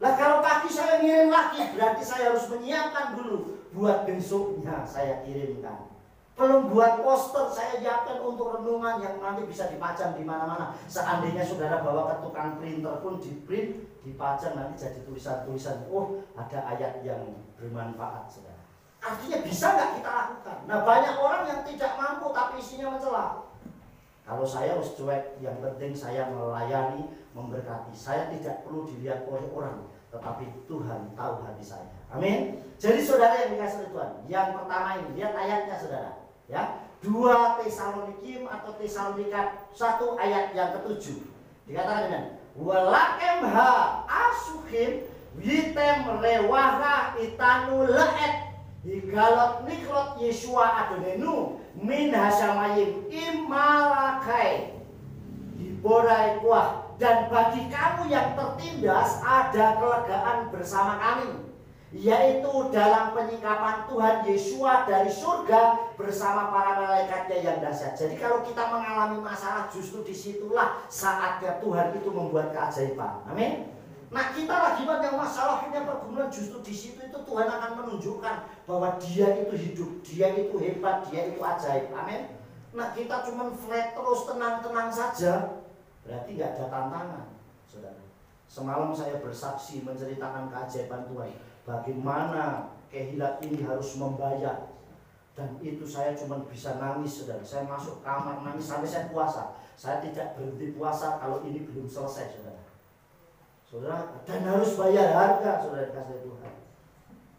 Nah kalau pagi saya ngirim lagi, berarti saya harus menyiapkan dulu buat besoknya saya kirimkan. Belum buat poster, saya siapkan untuk renungan yang nanti bisa dipajang di mana-mana. Seandainya saudara bawa ke tukang printer pun di print, dipajang nanti jadi tulisan-tulisan. Oh, ada ayat yang bermanfaat, saudara. Artinya bisa nggak kita lakukan? Nah banyak orang yang tidak mampu tapi isinya mencela. Kalau saya harus cuek, yang penting saya melayani, memberkati. Saya tidak perlu dilihat oleh orang, tetapi Tuhan tahu hati saya. Amin. Jadi saudara yang dikasih Tuhan, yang pertama ini, lihat ayatnya saudara. Ya, 2 Tesalonikim atau Tesalonika 1 ayat yang ke-7 dikatakan dengan walakem ha asukim witem rewaha itanu leet higalot niklot Yesua adonenu min hasamayim imalakai diborai kuah, dan bagi kamu yang tertindas ada kelegaan bersama kami. yaitu dalam penyikapan Tuhan Yesua dari surga bersama para malaikatnya yang dahsyat. Jadi kalau kita mengalami masalah, justru disitulah saatnya Tuhan itu membuat keajaiban. Amin. Nah, kita lagi banyak masalah, punya pergumulan, justru di situ itu Tuhan akan menunjukkan bahwa Dia itu hidup, Dia itu hebat, Dia itu ajaib. Amin. Nah, kita cuma flat terus, tenang-tenang saja, berarti nggak ada tantangan, saudara. Semalam saya bersaksi menceritakan keajaiban Tuhan. Bagaimana Kehilat ini harus membayar. Dan itu saya cuma bisa nangis, saudara. Saya masuk kamar nangis sampai saya puasa. Saya tidak berhenti puasa kalau ini belum selesai, saudara. Saudara, dan harus bayar harga, saudara, kasih Tuhan.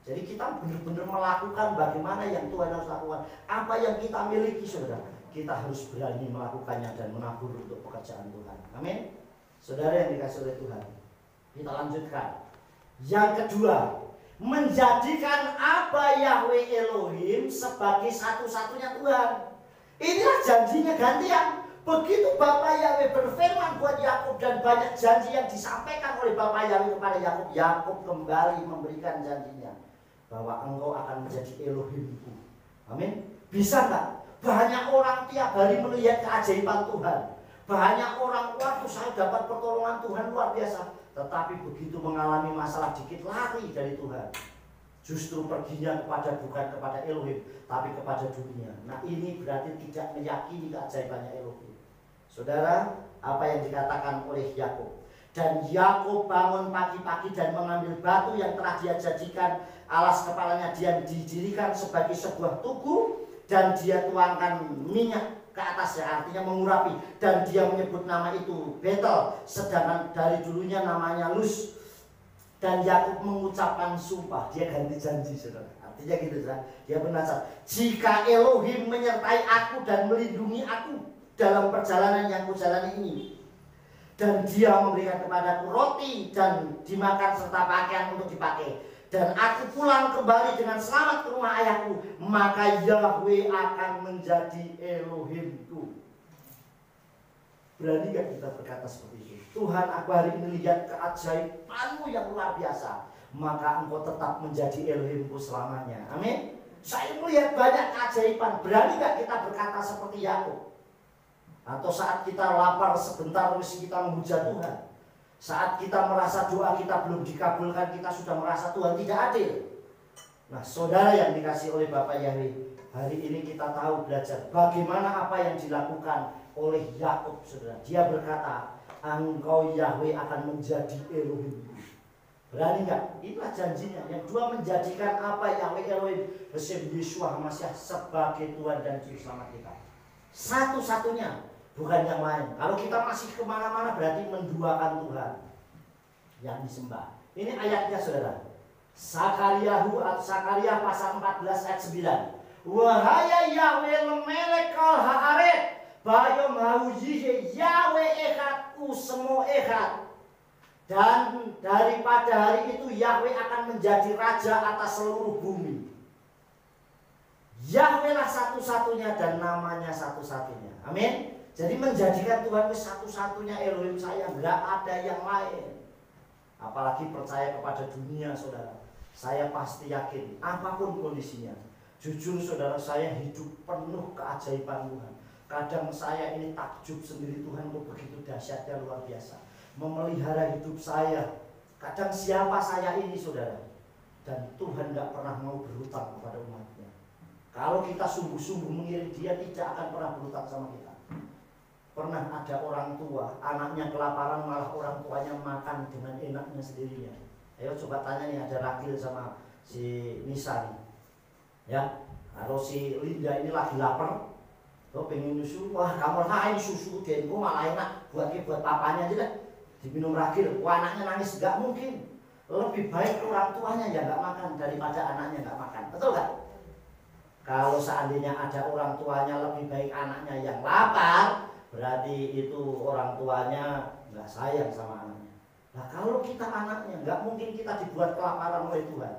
Jadi kita benar-benar melakukan bagaimana yang Tuhan harus lakukan. Apa yang kita miliki, saudara, kita harus berani melakukannya dan menabur untuk pekerjaan Tuhan. Amin. Saudara yang dikasih oleh Tuhan, kita lanjutkan. Yang kedua, menjadikan Aba Yahweh Elohim sebagai satu-satunya Tuhan. Inilah janjinya gantian. Begitu Bapak Yahweh berfirman buat Yakub, dan banyak janji yang disampaikan oleh Bapak Yahweh kepada Yakub, Yakub kembali memberikan janjinya bahwa engkau akan menjadi Elohimku. Amin. Bisa nggak? Banyak orang tiap hari melihat keajaiban Tuhan. Banyak orang, waktu saya dapat pertolongan Tuhan luar biasa. Tetapi begitu mengalami masalah dikit, lari dari Tuhan. Justru perginya bukan kepada Elohim, tapi kepada dunia. Nah, ini berarti tidak meyakini keajaibannya Elohim. Saudara, apa yang dikatakan oleh Yakub? Dan Yakub bangun pagi-pagi dan mengambil batu yang telah dia jadikan alas kepalanya, dia didirikan sebagai sebuah tugu, dan dia tuangkan minyak ke atasnya, artinya mengurapi, dan dia menyebut nama itu Betel, sedangkan dari dulunya namanya Luz. Dan Yakub mengucapkan sumpah, dia ganti janji, saudara. Artinya gitu, saudara. Dia bernasar, jika Elohim menyertai aku dan melindungi aku dalam perjalanan yang kujalani ini, dan dia memberikan kepadaku roti dan dimakan serta pakaian untuk dipakai, dan aku pulang kembali dengan selamat ke rumah ayahku, maka Yahweh akan menjadi Elohimku. Berani gak kita berkata seperti itu? Tuhan, aku hari ini lihat keajaibanmu yang luar biasa, maka engkau tetap menjadi Elohimku selamanya. Amin. Saya melihat banyak keajaiban. Berani gak kita berkata seperti Yakub? Atau saat kita lapar sebentar terus kita memuja Tuhan, saat kita merasa doa kita belum dikabulkan, kita sudah merasa Tuhan tidak adil. Nah, saudara yang dikasih oleh Bapak Yahweh, hari ini kita tahu belajar bagaimana apa yang dilakukan oleh Yakub, saudara. Dia berkata, engkau Yahweh akan menjadi Elohimku. Berani nggak? Inilah janjinya. Yang dua, menjadikan apa Yahweh Elohim bersama Yesua Masih sebagai Tuhan dan Juru Selamat kita. Satu-satunya, bukan yang lain. Kalau kita masih kemana-mana berarti menduakan Tuhan yang disembah. Ini ayatnya, saudara. Sakaria pasal 14 ayat 9. Wahai Yahweh lemelek kal haaret, bayom haujihe Yahweh ekatku semo ekat. Dan daripada hari itu Yahweh akan menjadi raja atas seluruh bumi. Yahweh lah satu-satunya dan namanya satu-satunya. Amin. Jadi menjadikan Tuhan satu-satunya Elohim saya, nggak ada yang lain. Apalagi percaya kepada dunia, saudara. Saya pasti yakin apapun kondisinya. Jujur, saudara, saya hidup penuh keajaiban Tuhan. Kadang saya ini takjub sendiri, Tuhan kok begitu dahsyatnya, luar biasa. Memelihara hidup saya. Kadang siapa saya ini, saudara. Dan Tuhan nggak pernah mau berhutang kepada umatnya. Kalau kita sungguh-sungguh mengiring Dia, tidak akan pernah berhutang sama kita. Pernah ada orang tua, anaknya kelaparan, malah orang tuanya makan dengan enaknya sendirinya. Ayo coba tanya nih, ada Rakil sama si Nisa nih. Ya, kalau si Linda ini lagi lapar, tuh pengen susu, wah kamu lain susu denku malah enak buat papanya aja deh. Diminum Rakil, wah anaknya nangis, nggak mungkin. Lebih baik orang tuanya yang nggak makan daripada anaknya nggak makan, betul nggak? Kalau seandainya ada orang tuanya, lebih baik anaknya yang lapar, berarti itu orang tuanya nggak sayang sama anaknya. Nah, kalau kita anaknya, nggak mungkin kita dibuat kelaparan oleh Tuhan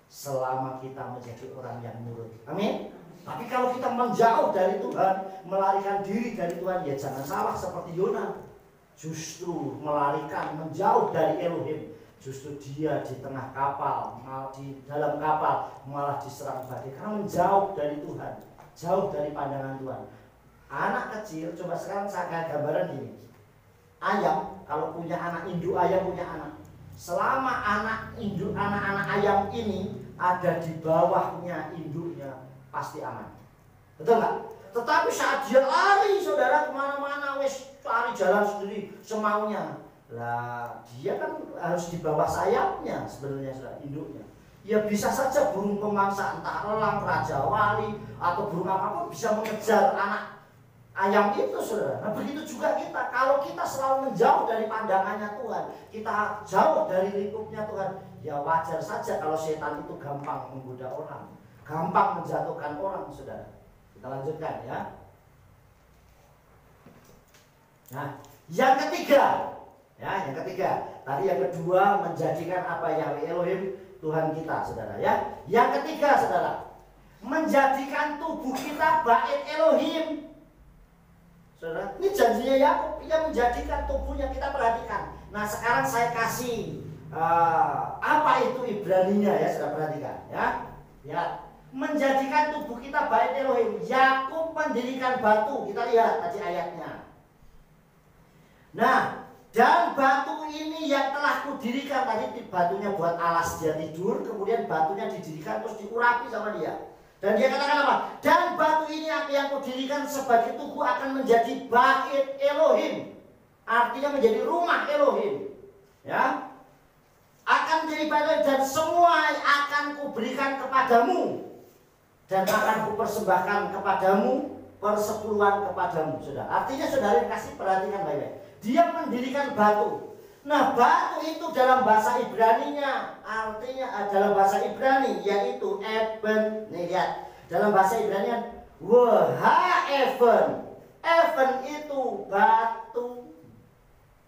selama kita menjadi orang yang nurut. Amin. Tapi kalau kita menjauh dari Tuhan, melarikan diri dari Tuhan, ya jangan salah seperti Yona. Justru melarikan, menjauh dari Elohim. Justru dia di tengah kapal, malah di dalam kapal malah diserang badai karena menjauh dari Tuhan, jauh dari pandangan Tuhan. Anak kecil, coba sekarang saya kasih gambaran gini. Ayam, kalau punya anak, induk ayam punya anak. Selama anak-anak ayam ini ada di bawahnya induknya, pasti aman. Betul nggak? Tetapi saat dia lari, saudara, kemana-mana, wes lari jalan sendiri semaunya. Lah, dia kan harus di bawah sayapnya sebenarnya, saudara, induknya. Ya bisa saja burung pemangsa, entah elang, raja wali, atau burung apapun bisa mengejar anak ayam itu, saudara. Nah, begitu juga kita. Kalau kita selalu menjauh dari pandangannya Tuhan, kita jauh dari lingkupnya Tuhan, ya wajar saja kalau setan itu gampang menggoda orang, gampang menjatuhkan orang, saudara. Kita lanjutkan ya. Nah, yang ketiga. Ya, yang ketiga. Tadi yang kedua menjadikan apa Yahweh Elohim Tuhan kita, saudara ya. Yang ketiga, saudara, menjadikan tubuh kita bait Elohim. Saudara, ini janjinya Yakub, ia menjadikan tubuhnya, kita perhatikan. Nah, sekarang saya kasih apa itu Ibraninya ya, saudara perhatikan ya. Ya, menjadikan tubuh kita bait Elohim. Yakub mendirikan batu, kita lihat tadi ayatnya. Nah, dan batu ini yang telah kudirikan, tadi batunya buat alas dia tidur, kemudian batunya didirikan terus diurapi sama dia. Dan dia katakan apa? Dan batu ini yang kudirikan sebagai tubuh akan menjadi bait Elohim. Artinya menjadi rumah Elohim. Ya. Akan menjadi bait Elohim dan semua akan kuberikan kepadamu. Dan akan kupersembahkan kepadamu persepuluhan kepadamu, saudara. Artinya saudara kasih perhatikan baik-baik. Dia mendirikan batu. Nah, batu itu dalam bahasa Ibraninya, artinya dalam bahasa Ibrani yaitu Eben. Nih lihat, dalam bahasa Ibrani Even. Even itu batu.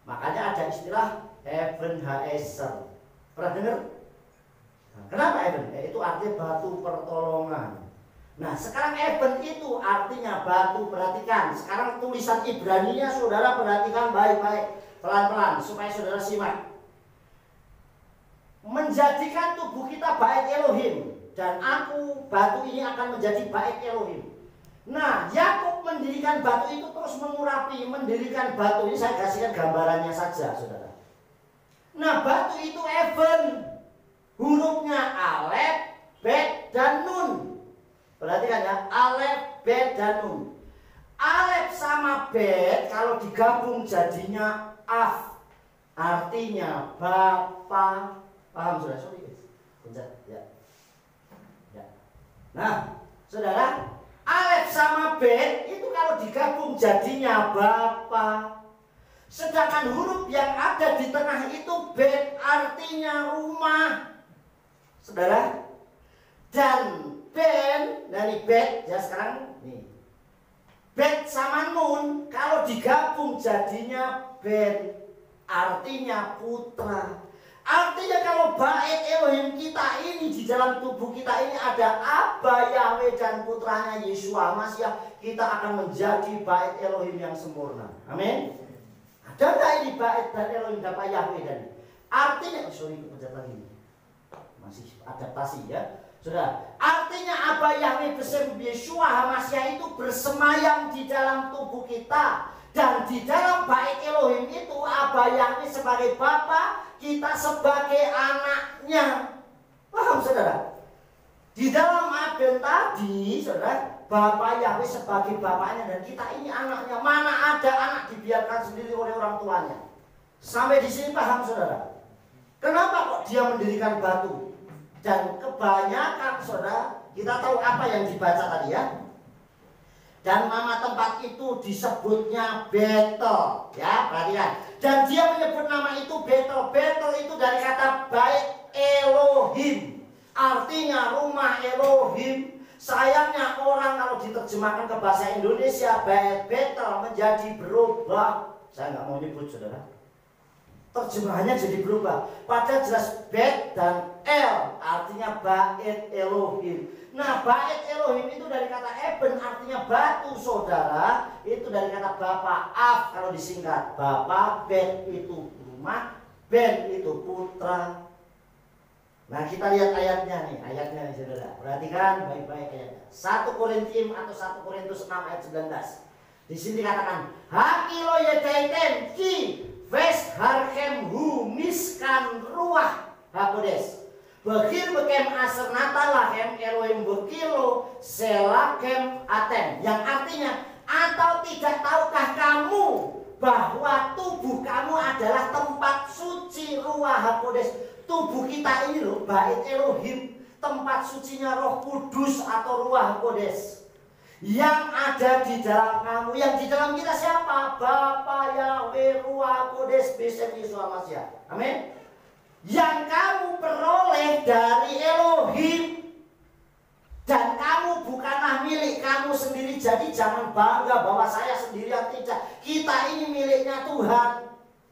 Makanya ada istilah Eben Haeser. Pernah dengar? Nah, kenapa Eben? Itu artinya batu pertolongan. Nah, sekarang Eben itu artinya batu. Perhatikan, sekarang tulisan Ibraninya saudara perhatikan baik-baik, pelan-pelan supaya saudara simak. Menjadikan tubuh kita bait Elohim, dan aku, batu ini akan menjadi bait Elohim. Nah, Yakub mendirikan batu itu terus mengurapi, mendirikan batu ini, saya kasihkan gambarannya saja, saudara. Nah, batu itu Eben, hurufnya Alef, Bet, dan Nun. Perhatikan ya, Alef, Bet, dan Nun. Alef sama Bet kalau digabung jadinya Af. Artinya Bapa. Paham sudah? Sorry guys. Pencet ya. Ya. Nah, saudara, Alef sama Bet itu kalau digabung jadinya Bapa. Sedangkan huruf yang ada di tengah itu Bet, artinya rumah. Saudara, dan Ben dari Bet ya, sekarang nih Bet sama Nun kalau digabung jadinya Ben, artinya putra. Artinya kalau bait Elohim kita ini di dalam tubuh kita ini ada Aba Yahweh dan putranya Yeshua Mashiach, kita akan menjadi bait Elohim yang sempurna. Amin. Ada nggak ini bait dan Elohim dapat Yahweh dan artinya pencet lagi, masih adaptasi ya. Sudah, artinya Aba Yahweh bersama Yeshua HaMashiach itu bersemayam di dalam tubuh kita. Dan di dalam bait Elohim itu Aba Yahweh sebagai Bapa, kita sebagai anaknya. Paham saudara? Di dalam Aben tadi, saudara, Bapa Yahweh sebagai bapaknya dan kita ini anaknya. Mana ada anak dibiarkan sendiri oleh orang tuanya? Sampai di sini paham saudara? Kenapa kok dia mendirikan batu? Dan kebanyakan saudara, kita tahu apa yang dibaca tadi ya. Dan nama tempat itu disebutnya Betel ya, perhatikan. Dan dia menyebut nama itu Betel. Betel itu dari kata bait Elohim, artinya rumah Elohim. Sayangnya orang kalau diterjemahkan ke bahasa Indonesia bait Betel menjadi berubah. Saya nggak mau nyebut saudara, terjemahannya jadi berubah. Padahal jelas Bet dan El artinya bait Elohim. Nah, bait Elohim itu dari kata Eben artinya batu saudara. Itu dari kata Bapa Af kalau disingkat. Bapa, Bet itu rumah, Ben itu putra. Nah kita lihat ayatnya nih saudara. Perhatikan baik-baik ayatnya. 1 Korintium atau 1 Korintus 6 ayat 19. Di sini dikatakan, Hakilo yedaiten ki ves harkem humiskan ruah hakodes. Bekir bekem asernata lahem Elohim bekilo selakem aten. Yang artinya, atau tidak tahukah kamu bahwa tubuh kamu adalah tempat suci ruah hakodes. Tubuh kita ini loh, bait Elohim, tempat sucinya Roh Kudus atau ruah hakodes yang ada di dalam kamu. Yang di dalam kita siapa? Bapa Yahweh ruah hakodes besem Yesus Masya. Amin. Yang kamu peroleh dari Elohim, dan kamu bukanlah milik kamu sendiri. Jadi jangan bangga bahwa saya sendirian, tidak. Kita ini miliknya Tuhan.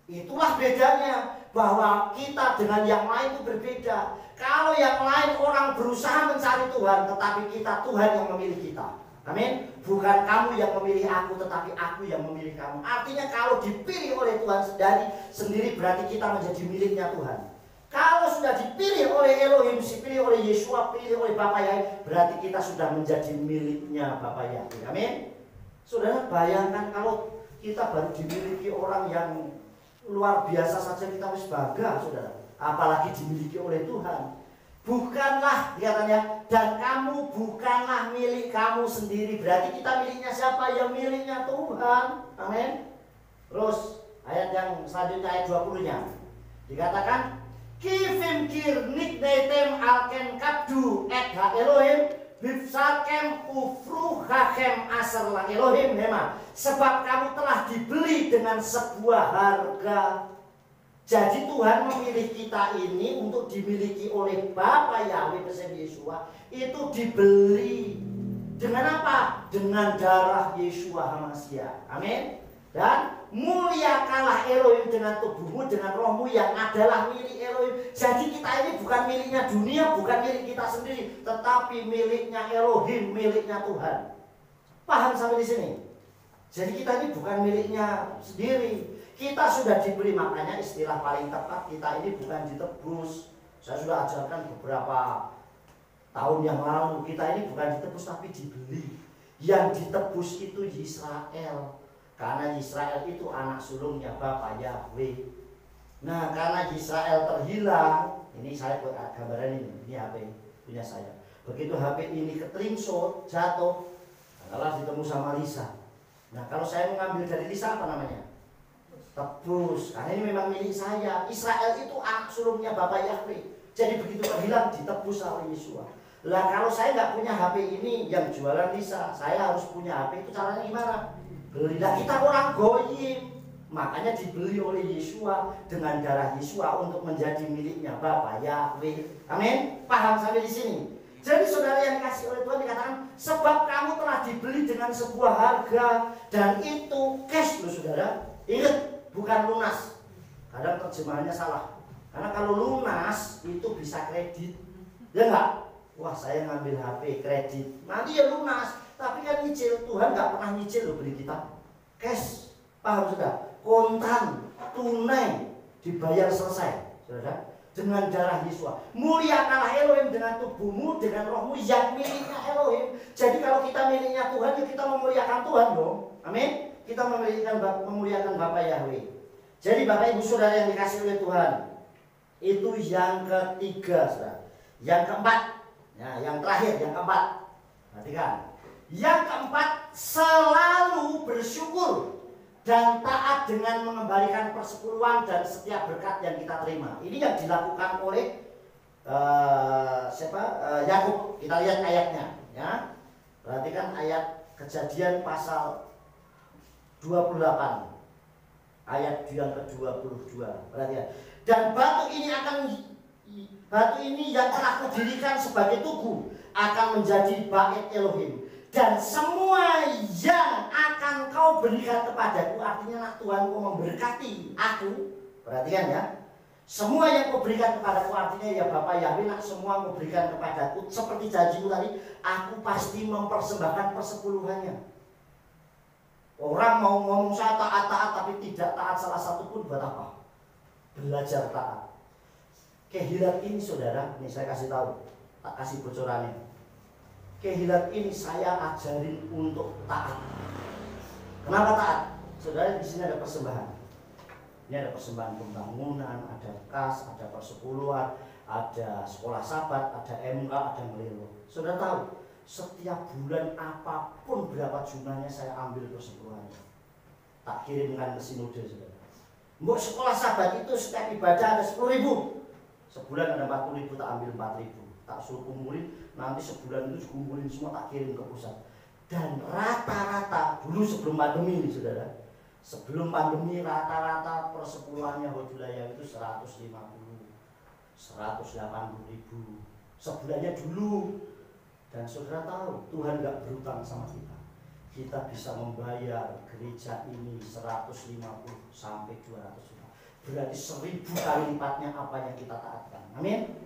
Itulah bedanya, bahwa kita dengan yang lain itu berbeda. Kalau yang lain orang berusaha mencari Tuhan, tetapi kita, Tuhan yang memilih kita. Amin. Bukan kamu yang memilih aku, tetapi aku yang memilih kamu. Artinya kalau dipilih oleh Tuhan sendiri berarti kita menjadi miliknya Tuhan. Kalau sudah dipilih oleh Elohim, dipilih oleh Yeshua, pilih oleh Bapa Yahweh, berarti kita sudah menjadi miliknya Bapa Yahweh. Amin. Saudara, bayangkan kalau kita baru dimiliki orang yang luar biasa saja, kita harus bangga, saudara. Apalagi dimiliki oleh Tuhan. Bukanlah, katanya, dan kamu bukanlah milik kamu sendiri. Berarti kita miliknya siapa? Ya miliknya Tuhan. Amin. Terus ayat yang selanjutnya, ayat 20-nya dikatakan, Kivim kirnik netem alken kabdu et ha Elohim bifsakem ufru hakem asar la Elohim hema. Sebab kamu telah dibeli dengan sebuah harga. Jadi Tuhan memilih kita ini untuk dimiliki oleh Bapa Yahweh bersama Yeshua. Itu dibeli dengan apa? Dengan darah Yeshua HaMashiach. Amin. Dan muliakanlah Elohim dengan tubuhmu, dengan rohmu yang adalah milik Elohim. Jadi kita ini bukan miliknya dunia, bukan milik kita sendiri, tetapi miliknya Elohim, miliknya Tuhan. Paham sampai di sini? Jadi kita ini bukan miliknya sendiri. Kita sudah dibeli, makanya istilah paling tepat kita ini bukan ditebus. Saya sudah ajarkan beberapa tahun yang lalu, kita ini bukan ditebus tapi dibeli. Yang ditebus itu Israel. Karena Israel itu anak sulungnya Bapa Yahweh. Nah, karena Israel terhilang, ini saya buat gambaran ini HP punya saya. Begitu HP ini ketringsut, jatuh, malah ditemu sama Lisa. Nah, kalau saya mengambil dari Lisa apa namanya? Tebus, karena ini memang milik saya. Israel itu anak sulungnya Bapa Yahweh. Jadi begitu terhilang ditebus oleh Yeshua. Lah kalau saya nggak punya HP ini yang jualan Lisa, saya harus punya HP, itu caranya gimana? Belilah, kita orang goyim, makanya dibeli oleh Yeshua dengan darah Yeshua untuk menjadi miliknya Bapa Yahweh. Amin. Paham sampai di sini? Jadi saudara yang dikasih oleh Tuhan dikatakan, sebab kamu telah dibeli dengan sebuah harga, dan itu cash loh saudara. Ingat, bukan lunas. Kadang terjemahannya salah. Karena kalau lunas itu bisa kredit, ya enggak? Wah, saya ngambil HP kredit, nanti ya lunas. Tapi kan nyicil, Tuhan nggak pernah nyicil loh beli kita. Cash, paham sudah? Kontan, tunai, dibayar selesai, saudara. Dengan darah Yeshua. Muliakanlah Elohim dengan tubuhmu, dengan rohmu yang miliknya Elohim. Jadi kalau kita miliknya Tuhan, ya kita memuliakan Tuhan dong. Amin. Kita memuliakan Bapa Yahweh. Jadi Bapak Ibu Saudara yang dikasih oleh Tuhan, itu yang ketiga, saudara. Yang keempat, ya, yang terakhir, yang keempat. Perhatikan. Yang keempat, selalu bersyukur dan taat dengan mengembalikan persepuluhan dan setiap berkat yang kita terima. Ini yang dilakukan oleh Yakub. Kita lihat ayatnya, ya. Perhatikan ayat Kejadian pasal 28 ayat yang ke-22. Perhatikan. Dan batu ini yang telah kudirikan sebagai tugu akan menjadi bait Elohim, dan semua yang akan kau berikan kepadaku, artinya Tuhan kau memberkati aku. Perhatikan ya, semua yang kau berikan kepadaku, artinya ya Bapa Yahweh, semua kau berikan kepadaku seperti janjimu tadi, aku pasti mempersembahkan persepuluhannya. Orang mau ngomong saya taat tapi tidak taat salah satu pun, buat apa? belajar taat. Kehilat ini saudara, ini saya kasih tahu, tak kasih bocorannya. Kehilat ini saya ajarin untuk taat. Kenapa taat? Saudara, di sini ada persembahan. Ini ada persembahan pembangunan, ada kas, ada persepuluhan, ada sekolah sahabat, ada MK, ada melilo. Saudara tahu, setiap bulan apapun berapa jumlahnya saya ambil persepuluhannya, tak kirimkan ke sinode, saudara. Mbok sekolah sahabat itu setiap ibadah ada 10.000, sebulan ada 40.000, tak ambil 4.000, tak suruh kumpulin, nanti sebulan itu kumpulin semua tak kirim ke pusat. Dan rata-rata dulu sebelum pandemi ini, saudara, sebelum pandemi rata-rata persepuluhannya Hodulaya itu 150, 180.000 sebulannya dulu. Dan saudara tahu, Tuhan gak berutang sama kita. Kita bisa membayar gereja ini 150 sampai 200 juta. Berarti 1000 kali lipatnya apa yang kita taatkan. Amin.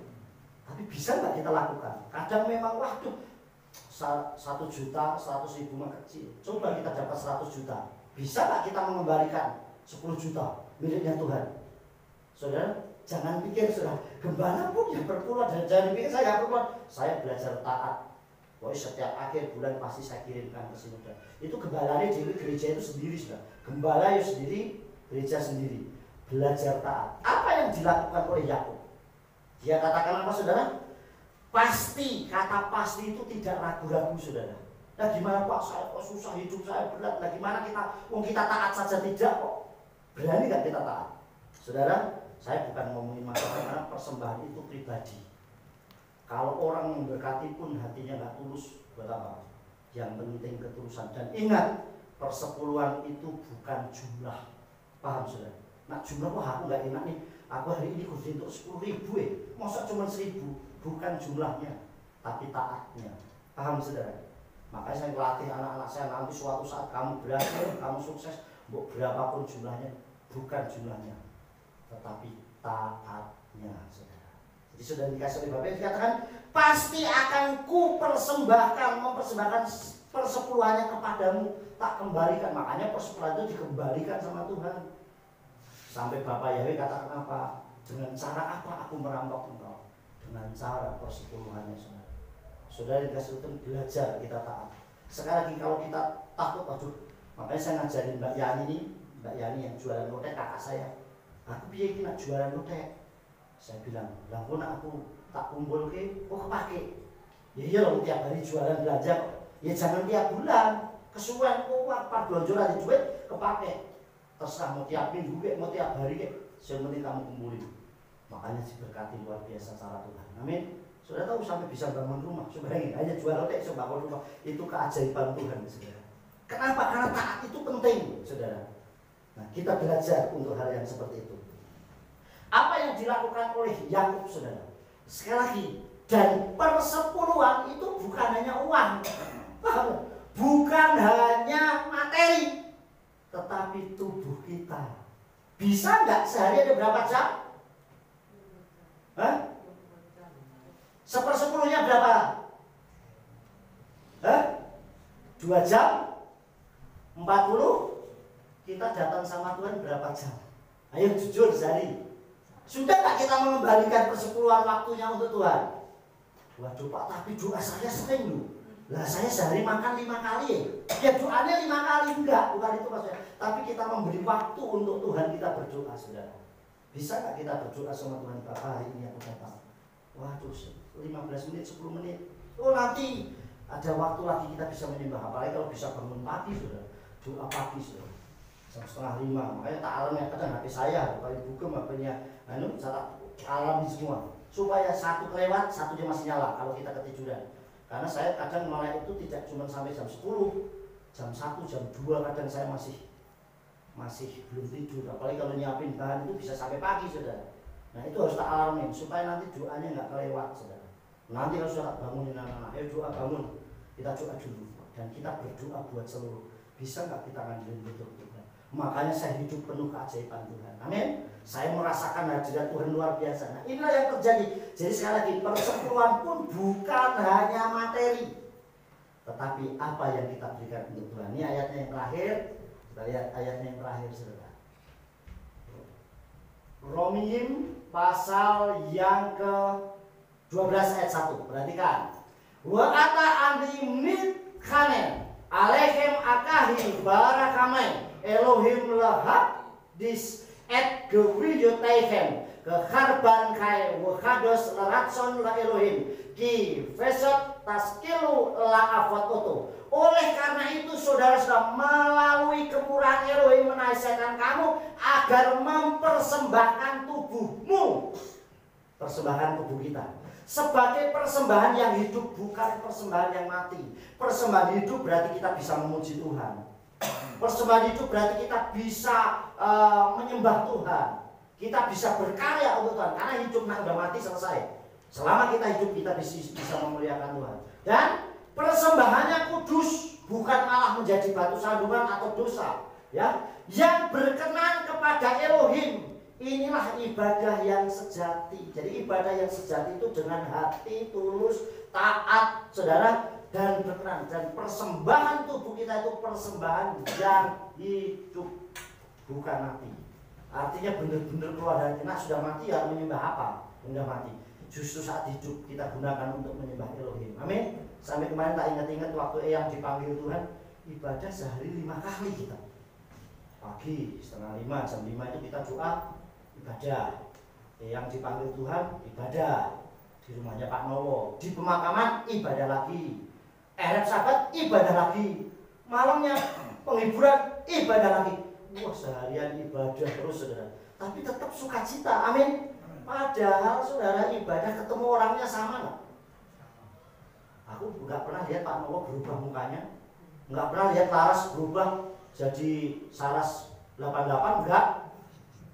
Tapi bisa nggak kita lakukan? Kadang memang waduh 1 juta, 100.000 mah kecil. Coba kita dapat 100 juta. Bisa nggak kita mengembalikan 10 juta miliknya Tuhan? Saudara, jangan pikir saudara, gembala pun yang berpuluhan, dan jangan pikir saya berpuluhan. Saya belajar taat. Pokoknya setiap akhir bulan pasti saya kirimkan ke sinode. Itu gembalanya jadi gereja itu sendiri sudah. Gembala itu sendiri, gereja sendiri. Belajar taat. Apa yang dilakukan oleh Yakub? Dia katakan apa saudara? Pasti, kata pasti itu tidak ragu-ragu saudara. Nah gimana Pak, saya kok susah, hidup saya berat. Nah gimana kita taat saja tidak kok? Berani gak kita taat? Saudara, saya bukan ngomongin masalah karena persembahan itu pribadi. Kalau orang memberkati pun hatinya nggak tulus, buat apa? Yang penting ketulusan. Dan ingat, persepuluhan itu bukan jumlah. Paham saudara? Nah jumlah kok aku nggak enak nih. Aku hari ini kursi untuk 10.000 masa cuma 1.000? Bukan jumlahnya, tapi taatnya. Paham saudara? Makanya saya melatih anak-anak saya, nanti suatu saat kamu berhasil, kamu sukses, berapapun jumlahnya, bukan jumlahnya, tetapi taatnya saudara. Jadi sudah dikasih oleh Bapak, dikatakan pasti akan ku mempersembahkan persepuluhannya kepadamu, tak kembalikan. Makanya persepuluhan itu dikembalikan sama Tuhan. Sampai Bapak Yahweh katakan apa? Dengan cara apa aku merampok engkau? Dengan cara persepuluhannya saudara. Saudara dikasih Tuhan, belajar kita taat. Sekali lagi kalau kita takut, aduh, makanya saya ngajarin Mbak Yani yang jualan lotek, kakak saya. Aku biar nak jualan lotek. Saya bilang, lah kok aku tak kumpul ke, kok kepake? Ya iya loh, tiap hari jualan belanja kok. Ya jangan tiap bulan. Kesuwen kok apa belanja ada duit kepake. Terserah mau tiap minggu ke, mau tiap hari ke, yang penting kamu kumpulin. Makanya diberkati luar biasa cara Tuhan. Amin. Sudah tahu sampai bisa bangun rumah. Sebenarnya hanya jual lotek bisa bangun rumah. Itu keajaiban Tuhan, saudara. Kenapa? Karena taat itu penting, saudara. Nah, kita belajar untuk hal yang seperti itu. Apa yang dilakukan oleh Yakub, saudara? Sekali lagi, dan persepuluhan itu bukan hanya uang, bukan hanya materi, tetapi tubuh kita. Bisa nggak sehari ada berapa jam? Hah? 1/10 berapa? Hah? 2 jam? 40? Kita datang sama Tuhan berapa jam? Ayo jujur sehari. Sudah tak kita mengembalikan persepuluhan waktunya untuk Tuhan? Waduh Pak, tapi doa saya sering loh. Lah saya sehari makan 5 kali ya doanya 5 kali, enggak, bukan itu maksudnya. Tapi kita memberi waktu untuk Tuhan, kita berdoa saudara. Bisa nggak kita berdoa sama Tuhan? Bapak, hari ini aku datang. Waduh, 15 menit, 10 menit. Oh nanti ada waktu lagi kita bisa menyembah. Apalagi kalau bisa bangun pagi saudara. Doa pagi saudara. Jam 4:30. Makanya tak alamnya kadang HP saya, kalau buka HP-nya saya alami semua. Supaya satu kelewat, satunya masih nyala kalau kita ketiduran. Karena saya kadang mulai itu tidak cuma sampai jam 10, jam 1, jam 2 kadang saya masih belum tidur. Apalagi kalau nyiapin bahan itu bisa sampai pagi saudara. Nah itu harus tak alamin supaya nanti doanya nggak kelewat saudara. Nanti kalau sudah bangunin anak-anak, ayo doa bangun, kita doa dulu dan kita berdoa buat seluruh. Bisa nggak kita ngandelin betul Tuhan? Makanya saya hidup penuh keajaiban Tuhan. Amin. Saya merasakan hadirat Tuhan luar biasa. Nah inilah yang terjadi. Jadi sekali lagi, persepuluhan pun bukan hanya materi, tetapi apa yang kita berikan untuk Tuhan. Ini ayatnya yang terakhir. Kita lihat ayatnya yang terakhir saudara. Romiyim pasal yang ke-12 ayat 1. Perhatikan. Wa ata andi mit khanen alehem akahi barakamai Elohim lahab dis et gewiyotaihem ke harban kai wakados laratson la Elohim ki vesot taskilu la afot oto. Oleh karena itu saudara-saudara, melalui kemurahan Elohim menasihatkan kamu agar mempersembahkan tubuhmu, persembahkan tubuh kita sebagai persembahan yang hidup, bukan persembahan yang mati. Persembahan hidup berarti kita bisa memuji Tuhan. Persembahan hidup berarti kita bisa menyembah Tuhan. Kita bisa berkarya untuk Tuhan, karena hidup udah mati selesai. Selama kita hidup kita bisa memuliakan Tuhan. Dan persembahannya kudus, bukan malah menjadi batu sandungan atau dosa, ya. Yang berkenan kepada Elohim. Inilah ibadah yang sejati. Jadi ibadah yang sejati itu dengan hati tulus, taat, saudara, dan berkenan. Dan persembahan tubuh kita itu persembahan yang hidup, bukan mati. Artinya benar-benar keluar dari kita. Sudah mati ya menyembah apa? Sudah mati. Justru saat hidup kita gunakan untuk menyembah Elohim. Amin. Sampai kemarin tak ingat-ingat waktu yang dipanggil Tuhan, ibadah sehari 5 kali kita. Pagi setengah 5, jam 5 itu kita doa, ibadah. Yang dipanggil Tuhan, ibadah. Di rumahnya Pak Nowo, di pemakaman, ibadah lagi. Erep sahabat, ibadah lagi. Malamnya penghiburan, ibadah lagi. Wah, seharian ibadah terus, saudara. Tapi tetap sukacita, amin. Padahal saudara, ibadah ketemu orangnya sama nggak? Aku nggak pernah lihat Pak Nowo berubah mukanya, nggak pernah lihat Laras berubah jadi Saras 88, enggak.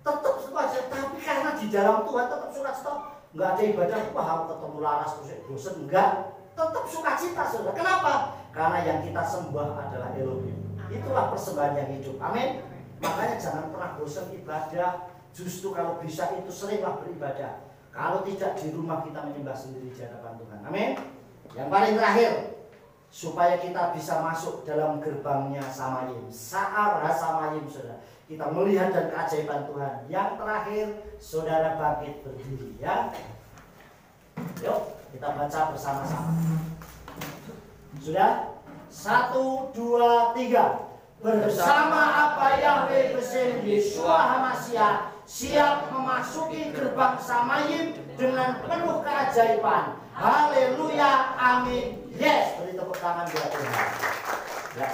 Tetap sukacita, tapi karena di dalam Tuhan tetap sukacita. Nggak ada ibadah, wah aku ketemu Laras terus bosen, enggak. Tetap sukacita, saudara. Kenapa? Karena yang kita sembah adalah Elohim. Itulah persembahan yang hidup, amin. Makanya jangan pernah bosan ibadah. Justru kalau bisa itu seringlah beribadah. Kalau tidak di rumah kita menyembah sendiri di hadapan Tuhan. Amin. Yang paling terakhir, supaya kita bisa masuk dalam gerbangnya Samayim, Sa'ar Samayim, saudara. Kita melihat dan keajaiban Tuhan. Yang terakhir, saudara bangkit berdiri, ya. Yuk, kita baca bersama-sama. Sudah? 1, 2, 3. Bersama apa Yahweh besim Yeshua HaMashiach siap memasuki gerbang Samayim dengan penuh keajaiban. Haleluya, amin. Yes, beri tepuk tangan buat Tuhan. Ya.